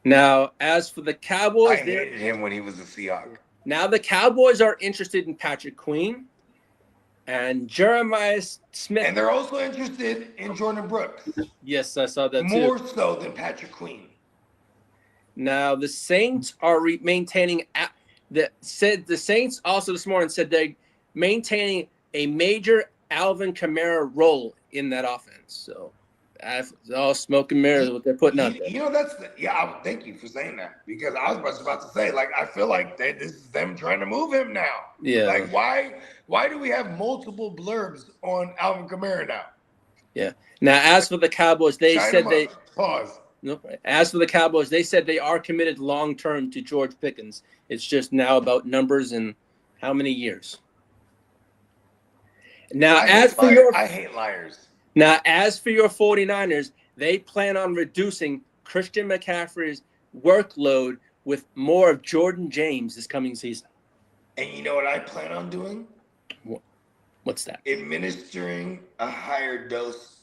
Now, as for the Cowboys, I hated him when he was a Seahawk. Now the Cowboys are interested in Patrick Queen and Jeremiah Smith. And they're also interested in Jordan Brooks. Yes, I saw that too. More so than Patrick Queen. Now the Saints are maintaining. The Saints also this morning said they're maintaining a major Alvin Kamara role in that offense. So that's all smoke and mirrors what they're putting out there. You know, thank you for saying that, because I was about to say, like, I feel like this is them trying to move him now. Yeah. Like, why do we have multiple blurbs on Alvin Kamara now? Yeah. Now, as for the Cowboys, they said they pause. Nope. As for the Cowboys, they said they are committed long term to George Pickens. It's just now about numbers and how many years. Now, I hate liars. Now, as for your 49ers, they plan on reducing Christian McCaffrey's workload with more of Jordan James this coming season. And you know what I plan on doing? What? What's that? Administering a higher dose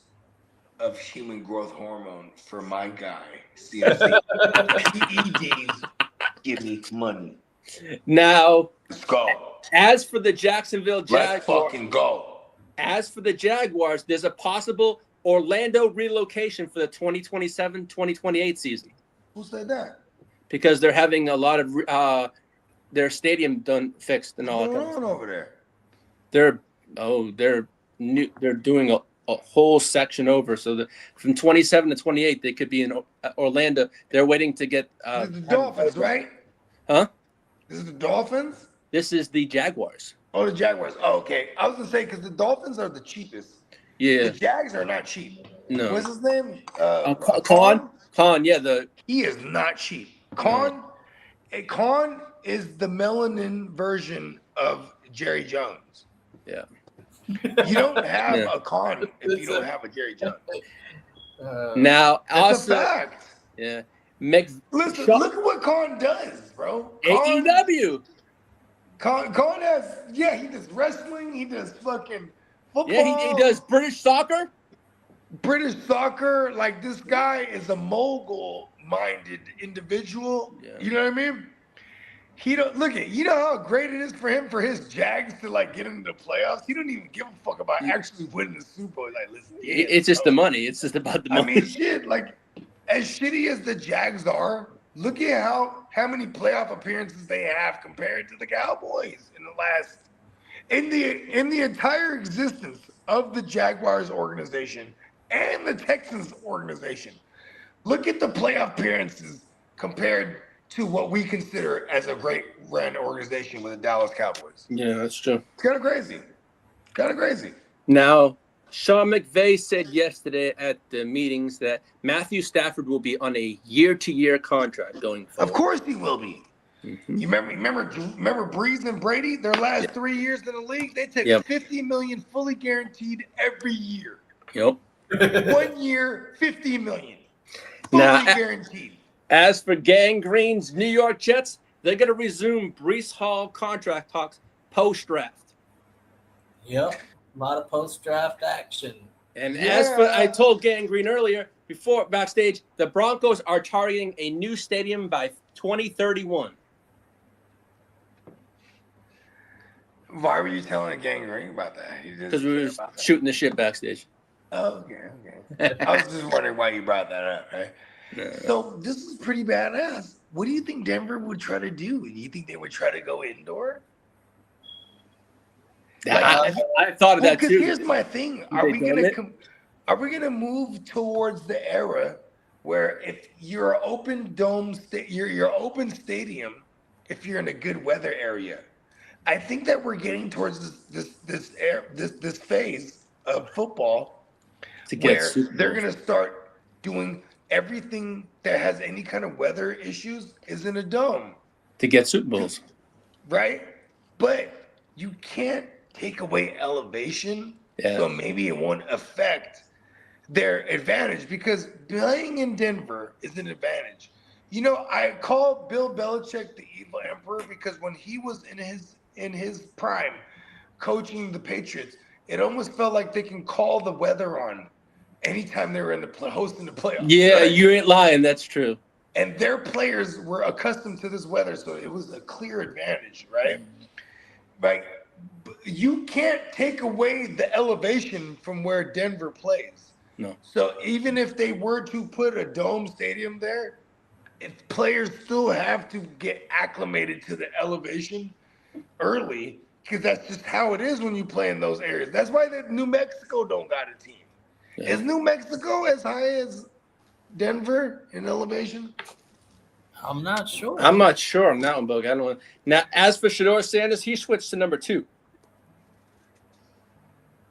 of human growth hormone for my guy, CMC. PEDs give me money. Now, Let's go. as for the Jacksonville Let's Jaguars, fucking go. there's a possible Orlando relocation for the 2027-2028 season Who said that? because they're having a lot of their stadium fixed and all What's that. going on over there? They're doing a whole section over, so that from 27 to 28 they could be in Orlando. They're waiting to get This is the Dolphins, right? Huh? This is the Dolphins? This is the Jaguars. Oh, the Jaguars. Oh, okay. I was going to say, because the Dolphins are the cheapest. Yeah. The Jags are not cheap. No. What's his name? Khan. Yeah. He is not cheap. Khan is the melanin version of Jerry Jones. Yeah. You don't have Yeah. a Khan if you don't have a Jerry Jones. Now, That's also, a fact. yeah. Listen, look at what Khan does, bro. AEW. Khan has, he does wrestling. He does fucking football. Yeah, he does British soccer. British soccer. Like, this guy is a mogul-minded individual. Yeah. You know what I mean? He don't look at. You know how great it is for him, for his Jags to like get into the playoffs. He don't even give a fuck about actually winning the Super Bowl. Like, listen, It's just the money. It's just about the money. I mean, shit. Like, as shitty as the Jags are, look at how many playoff appearances they have compared to the Cowboys in the entire existence of the Jaguars organization and the Texans organization. Look at the playoff appearances compared to what we consider as a great run organization with the Dallas Cowboys. Yeah, that's true. It's kind of crazy. Now, Sean McVay said yesterday at the meetings that Matthew Stafford will be on a year-to-year contract going forward. Of course he will be. Mm-hmm. You remember Breeze and Brady? Their last 3 years in the league, they took $50 million fully guaranteed every year. Yep. 1 year, $50 million fully guaranteed. As for Gang Green's New York Jets, they're going to resume Breece Hall contract talks post-draft. Yep. A lot of post-draft action. And as for, I told Gang Green earlier, before backstage, the Broncos are targeting a new stadium by 2031. Why were you telling Gang Green about that? Because we were shooting the shit backstage. Oh, okay. I was just wondering why you brought that up, right? No. So this is pretty badass. What do you think Denver would try to do? Do you think they would try to go indoor? I thought of that too. Because here's my thing: are we gonna move towards the era where if you're open dome, your open stadium, if you're in a good weather area, I think that we're getting towards this phase of football where they're gonna start doing everything that has any kind of weather issues is in a dome to get Super Bowls, right? But you can't take away elevation, so maybe it won't affect their advantage, because playing in Denver is an advantage. You know, I call Bill Belichick the evil emperor because when he was in his prime coaching the Patriots, it almost felt like they can call the weather on anytime they were hosting the playoffs. Yeah, right? You ain't lying. That's true. And their players were accustomed to this weather, so it was a clear advantage, right? Like, you can't take away the elevation from where Denver plays. No. So even if they were to put a dome stadium there, players still have to get acclimated to the elevation early, because that's just how it is when you play in those areas. That's why New Mexico don't got a team. Yeah. Is New Mexico as high as Denver in elevation? I'm not sure. I'm not sure on that one, Bug. I don't know. Now, as for Shedeur Sanders, he switched to number 2.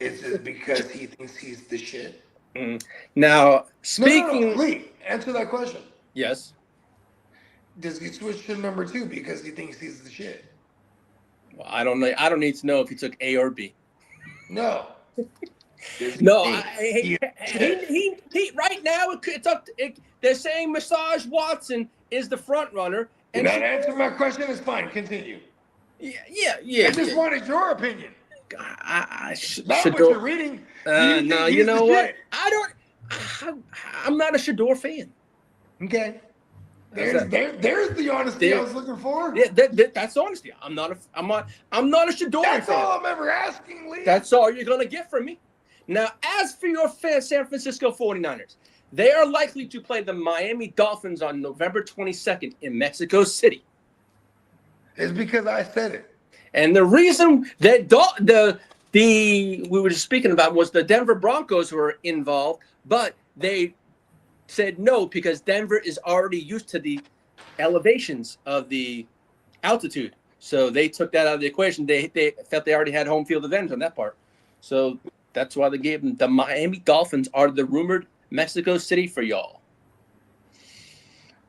Is it because he thinks he's the shit? Now, speaking... No, wait, answer that question. Yes. Does he switch to number 2 because he thinks he's the shit? Well, I don't know. I don't need to know if he took A or B. No. No, he right now it's up. They're saying Massage Watson is the front runner. And not answer my question is fine. Continue. Yeah. I just wanted your opinion. Not what you're reading. No, you know what? I'm not a Shador fan. Okay. There's the honesty I was looking for. Yeah, that's honesty. I'm not a Shador fan. That's all I'm ever asking, Lee. That's all you're gonna get from me. Now, as for your San Francisco 49ers, they are likely to play the Miami Dolphins on November 22nd in Mexico City. It's because I said it. And the reason that we were just speaking about was the Denver Broncos were involved, but they said no because Denver is already used to the elevations of the altitude. So they took that out of the equation. They felt they already had home field advantage on that part. So that's why they gave them the Miami Dolphins are the rumored Mexico City for y'all.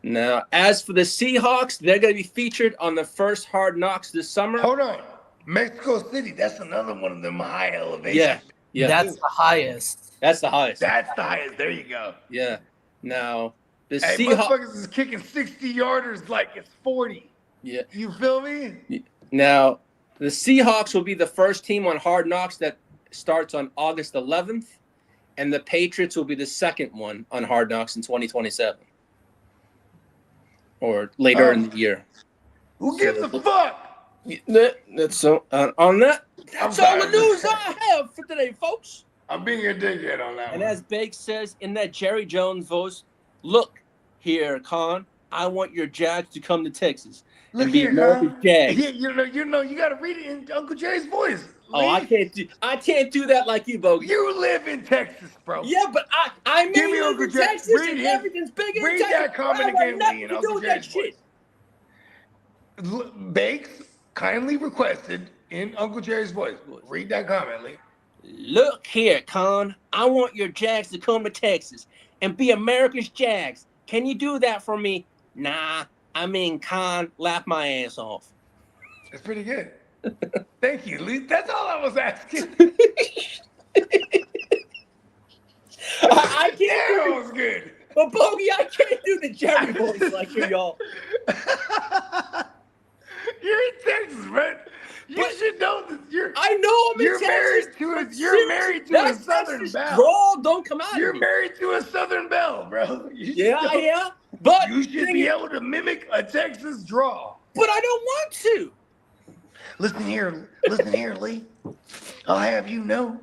Now, as for the Seahawks, they're going to be featured on the first Hard Knocks this summer. Hold on. Mexico City, that's another one of them high elevations. Yeah. That's the highest. That's the highest. That's the highest. There you go. Yeah. Now, the Seahawks. Motherfuckers is kicking 60-yarders like it's 40. Yeah. You feel me? Now, the Seahawks will be the first team on Hard Knocks that starts on August 11th, and the Patriots will be the second one on Hard Knocks in 2027 or later in the year. Who gives a fuck? That's so on that. That's all the news I have for today, folks. I'm being a dickhead on that one. And as Bake says in that Jerry Jones voice, look here, Con, I want your Jags to come to Texas and be America's Jags. Yeah, you know, you got to read it in Uncle Jerry's voice. Oh, I can't do that like you, Bogey. You live in Texas, bro. Yeah, but I Give me live Uncle in Jerry. Texas and everything's big in Read Texas. that comment again, Lee, in Uncle Jerry's voice. Bakes kindly requested in Uncle Jerry's voice. Read that comment, Lee. Look here, Con. I want your Jags to come to Texas and be America's Jags. Can you do that for me? Nah, Con, laugh my ass off. That's pretty good. Thank you, Lee. That's all I was asking. I can't. That was good. But Bogey, I can't do the Jerry voice like you, y'all. You're in Texas, man. You should know that I know I'm in Texas. You're married to a Southern Belle. Drawl don't come out. You're married to a Southern Belle, bro. Yeah. But you should be able to mimic a Texas drawl. But I don't want to. Listen here, Lee. I'll have you know.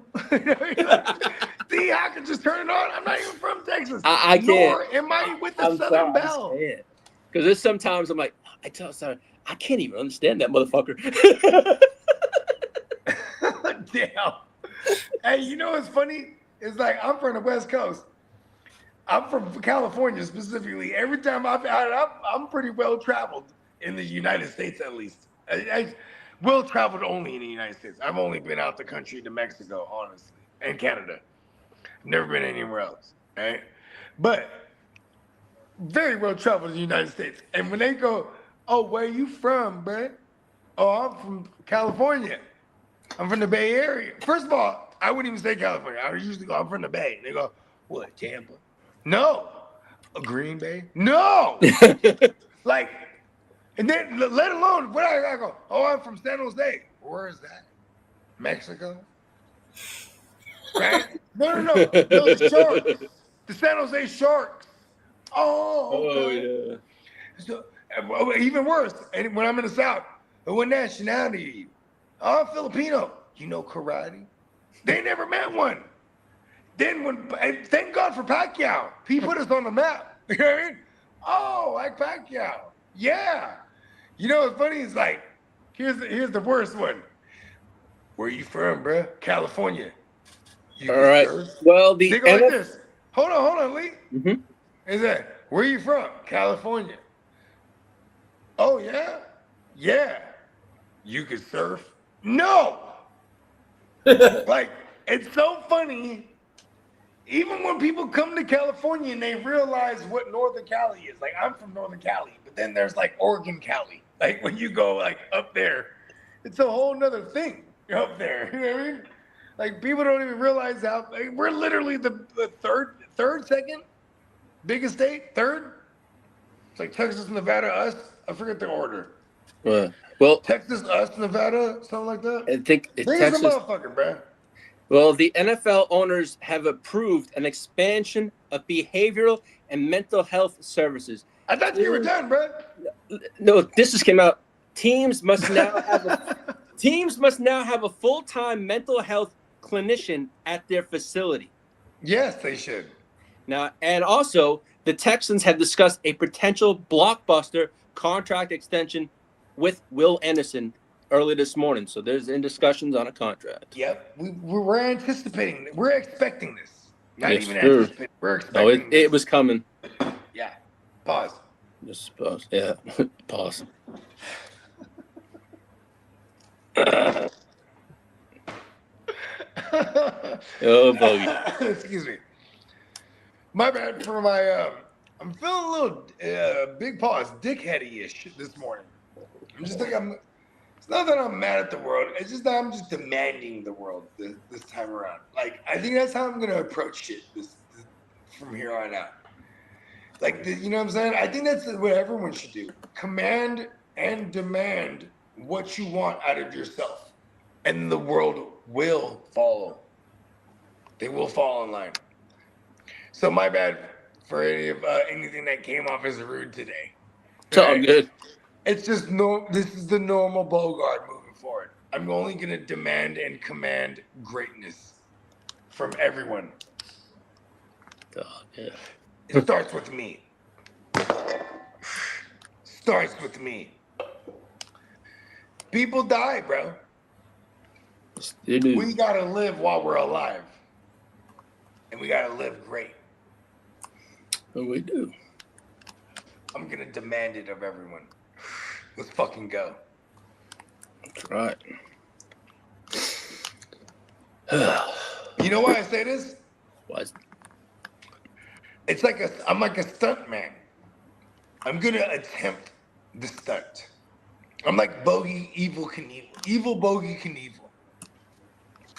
See, I can just turn it on. I'm not even from Texas. I can't. Nor am I with a Southern Belle. Because there's sometimes I'm like, I tell Southern, I can't even understand that motherfucker. Damn. Hey, you know what's funny? It's like I'm from the West Coast. I'm from California specifically. Every time I'm pretty well traveled in the United States, at least. I well traveled only in the United States. I've only been out the country to Mexico, honestly, and Canada. Never been anywhere else, right? But very well traveled in the United States. And when they go, oh, where you from, bruh? Oh, I'm from California. I'm from the Bay Area. First of all, I wouldn't even say California. I would usually go, I'm from the Bay. And they go, what, Tampa? No. A Green Bay? No. Like, and then let alone, what I go, oh, I'm from San Jose. Where is that? Mexico? Right? No, the Sharks. The San Jose Sharks. Oh, okay. Yeah. So, even worse, and when I'm in the South, what nationality are you? Oh, I'm Filipino. You know karate? They never met one. Then thank God for Pacquiao. He put us on the map. You know what I mean? Oh, like Pacquiao. Yeah. You know what's funny? It's like, here's the worst one. Where you from, bro? California. All right. Well, they go like this. Hold on, Lee. Mm-hmm. Is that where you from? California. Oh yeah? Yeah. You could surf? No. Like, it's so funny. Even when people come to California and they realize what Northern Cali is. Like, I'm from Northern Cali, but then there's like Oregon Cali. Like when you go like up there, it's a whole nother thing up there. You know what I mean? Like people don't even realize how we're literally the second biggest state, third. It's like Texas, Nevada, us. I forget the order. Well, Texas, us, Nevada, something like that. I think Texas, a motherfucker, bro. Well, the NFL owners have approved an expansion of behavioral and mental health services. I thought you were done, bro. No, this just came out. Teams must now have a full-time mental health clinician at their facility. Yes, they should. Now, and also, the Texans have discussed a potential blockbuster contract extension with Will Anderson early this morning. So there's in discussions on a contract. Yep, we're anticipating. We're expecting this. Not Yes, even sir. anticipating. We're expecting. No, it this. was coming. Yeah. Pause. Just pause. Yeah. Pause. Oh, bogey. Excuse me. My bad for my. I'm feeling a little big pause, dickheady-ish this morning. I'm just like It's not that I'm mad at the world. It's just that I'm just demanding the world this time around. Like I think that's how I'm gonna approach shit this from here on out. Like you know what I'm saying? I think that's what everyone should do. Command and demand what you want out of yourself, and the world will follow. They will fall in line. So my bad for anything that came off as rude today. It's all good. It's just this is the normal Bogart moving forward. I'm only gonna demand and command greatness from everyone. Oh, yeah. It starts with me. Starts with me. People die, bro. They do. We gotta live while we're alive. And we gotta live great. Oh, we do. I'm gonna demand it of everyone. Let's fucking go. That's right. You know why I say this? What? It's like I'm like a stunt man. I'm gonna attempt the stunt. I'm like Bogey Evil Knievel. Evil Bogey Knievel.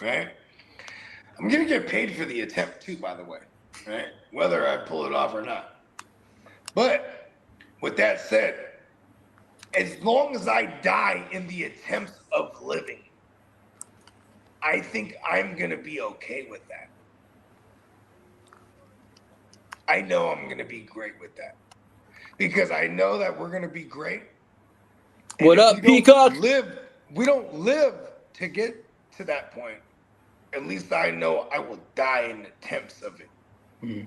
Right? I'm gonna get paid for the attempt too, by the way. Right? Whether I pull it off or not. But with that said, as long as I die in the attempts of living, I think I'm gonna be okay with that. I know I'm gonna be great with that. Because I know that we're gonna be great. And What if up, we don't Peacock? We don't live to get to that point. At least I know I will die in attempts of it. Mm-hmm.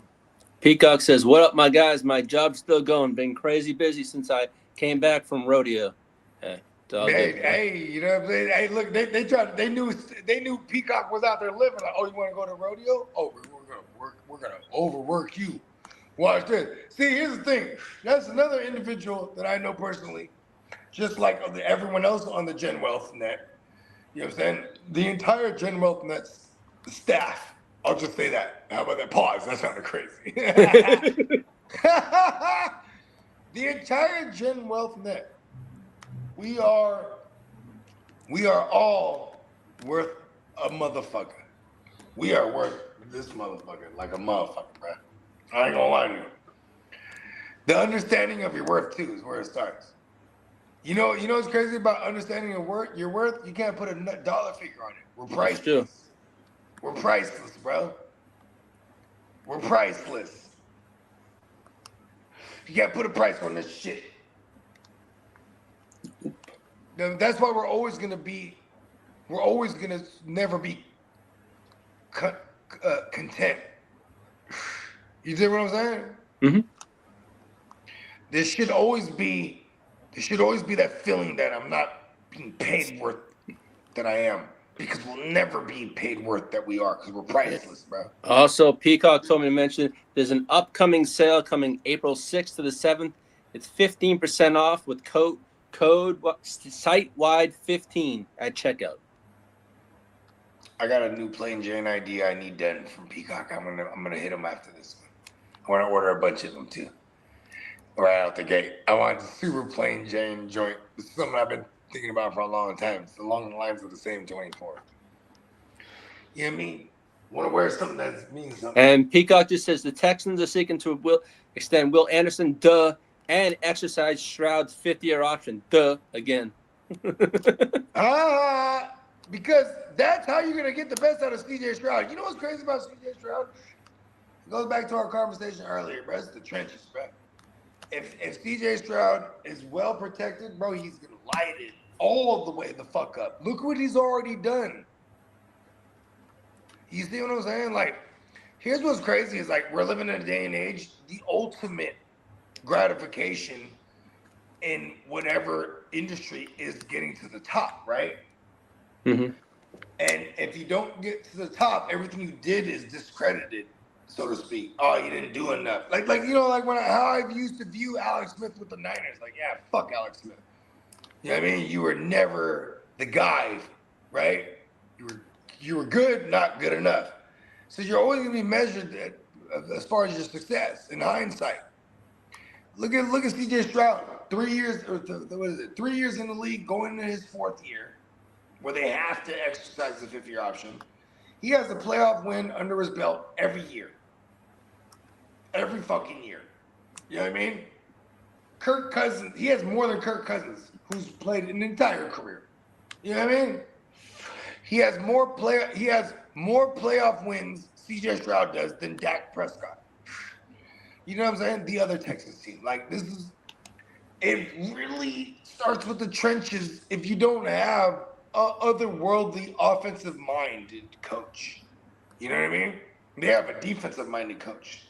Peacock says, "What up, my guys? My job's still going. Been crazy busy since I came back from rodeo." Hey, Hey, you know what I'm saying? Hey, look, they knew Peacock was out there living. Like, oh, you want to go to rodeo? Oh, we're gonna overwork you. Watch this. See, here's the thing. That's another individual that I know personally, just like everyone else on the Gen Wealth Net. You know what I'm saying? The entire Gen Wealth Net staff. I'll just say that. How about that? Pause. That sounded crazy. The entire Gen Wealth Net. We are all worth a motherfucker. We are worth this motherfucker like a motherfucker, bro. I ain't gonna lie to you. The understanding of your worth too is where it starts. You know what's crazy about understanding your worth? Your worth, you can't put a dollar figure on it. We're priceless. We're priceless, bro. We're priceless. You can't put a price on this shit. That's why we're always gonna never be content. You see what I'm saying? Mm-hmm. There should always be that feeling that I'm not being paid worth that I am. Because we'll never be paid worth that we are, because we're priceless, bro. Also, Peacock told me to mention there's an upcoming sale coming April 6th to the 7th. It's 15% off with code site-wide 15 at checkout. I got a new plain Jane ID I need done from Peacock. I'm gonna hit them after this one. I want to order a bunch of them too. Right out the gate. I want the super plain Jane joint. This is something I've been thinking about for a long time. It's along the lines of the same 24. You know what I mean? Want to wear something that means something. And Peacock just says the Texans are seeking to extend Will Anderson, and exercise Stroud's 5th-year option, again. Because that's how you're going to get the best out of C.J. Stroud. You know what's crazy about C.J. Stroud? It goes back to our conversation earlier, bro. It's the trenches, bro. If C.J. Stroud is well protected, bro, he's going to light it all the way the fuck up. Look what he's already done. You see what I'm saying? Like, here's what's crazy is, like, we're living in a day and age, the ultimate gratification in whatever industry is getting to the top, right? Mm-hmm. And if you don't get to the top, everything you did is discredited, so to speak. Oh, you didn't do enough. Like you know, like how I used to view Alex Smith with the Niners. Like, yeah, fuck Alex Smith. You know what I mean? You were never the guy, right? You were good, not good enough. So you're always gonna be measured as far as your success in hindsight. Look at CJ Stroud. 3 years, or what is it? 3 years in the league, going into his 4th year, where they have to exercise the 5th-year option. He has a playoff win under his belt every year. Every fucking year. You know what I mean? Kirk Cousins, he has more than Kirk Cousins, who's played an entire career. You know what I mean? He has more playoff wins, CJ Stroud does, than Dak Prescott. You know what I'm saying? The other Texas team. Like, it really starts with the trenches if you don't have otherworldly offensive-minded coach. You know what I mean? They have a defensive-minded coach.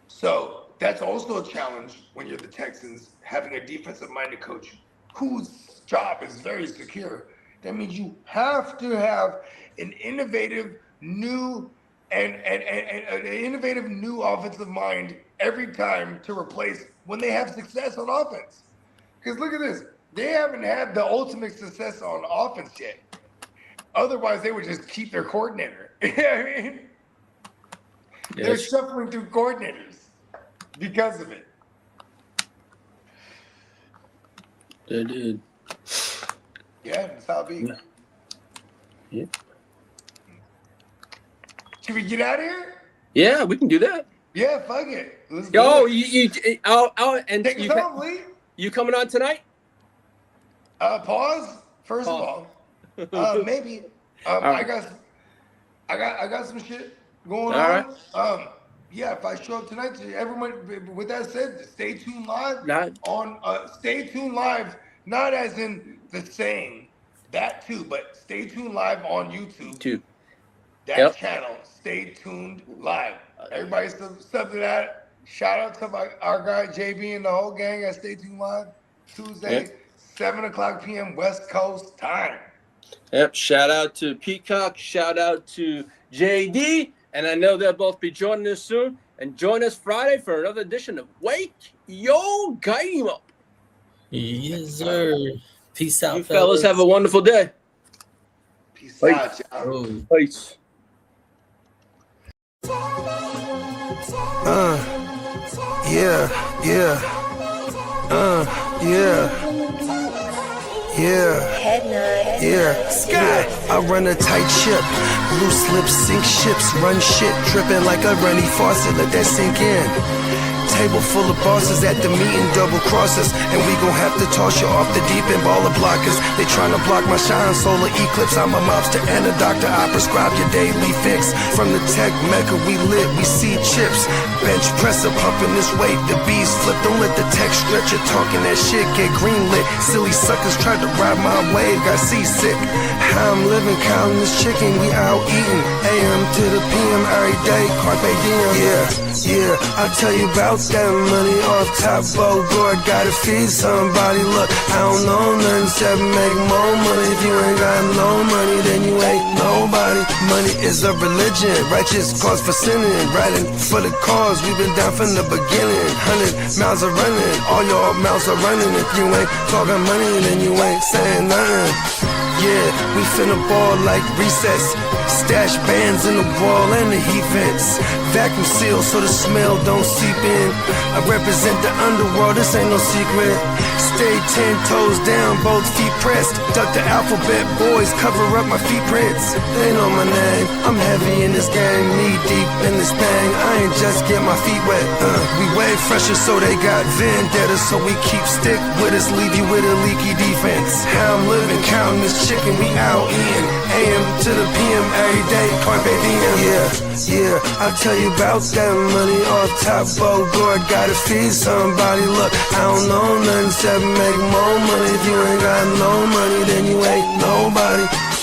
So that's also a challenge when you're the Texans, having a defensive-minded coach whose job is very secure. That means you have to have an innovative new offensive mind every time to replace when they have success on offense. Because look at this. They haven't had the ultimate success on offense yet. Otherwise, they would just keep their coordinator. You know what I mean? Yes. They're shuffling through coordinators because of it. They did. Yeah, that's how it be. Yeah. Should we get out of here? Yeah, we can do that. Yeah, fuck it. Let's Yo, do it. and Take us home, Lee. You coming on tonight? Pause. First of all, maybe. Right. I got some shit going all on. Right. Yeah, if I show up tonight, everyone. With that said, stay tuned live Stay tuned live, not as in the saying that too, but stay tuned live on YouTube. That channel. Stay tuned live. Everybody sub to that. Shout out to our guy JB and the whole gang at Stay Tuned Live. Tuesday, 7:00 p.m. West Coast time. Yep. Shout out to Peacock. Shout out to JD. And I know they'll both be joining us soon. And join us Friday for another edition of Wake Your Game Up. Yes, sir. Peace out, you fellas. Have a wonderful day. Peace out, y'all. Peace. Sky, I run a tight ship. Loose lips sink ships, run shit, dripping like a runny faucet. Let that sink in. Table full of bosses at the meeting, double crosses, and we gon' have to toss you off the deep end, baller blockers. They tryna block my shine, solar eclipse. I'm a mobster and a doctor. I prescribe your daily fix. From the tech mecca, we lit, we see chips. Bench presser pumping this weight, the bees flip. Don't let the tech stretch you talking that shit, get green lit. Silly suckers tried to ride my wave, got seasick. How I'm living, counting this chicken, we out eating. AM to the PM every day, carpe diem. Yeah, I'll tell you about that money off top. Bogart, gotta feed somebody. Look, I don't know nothing except make more money. If you ain't got no money, then you ain't nobody. Money is a religion, righteous cause for sinning. Riding for the cause, we've been down from the beginning. 100 miles are running, all your mouths are running. If you ain't talking money, then you ain't saying nothing. Yeah, we finna ball like recess. Stash bands in the wall and the heat vents. Vacuum seal so the smell don't seep in. I represent the underworld, this ain't no secret. Stay 10 toes down, both feet pressed. Duck the alphabet, boys, cover up my feet prints. They know my name, I'm heavy in this game. Knee deep in this thing, I ain't just get my feet wet. We way fresher so they got vendetta. So we keep stick with us, leave you with a leaky defense. How I'm living, counting this chicken, we out in AM to the PM every day, carpe diem. Yeah, I'll tell you about that money off top. Bogart gotta feed somebody. Look, I don't know nothing except make more money. If you ain't got no money, then you ain't nobody.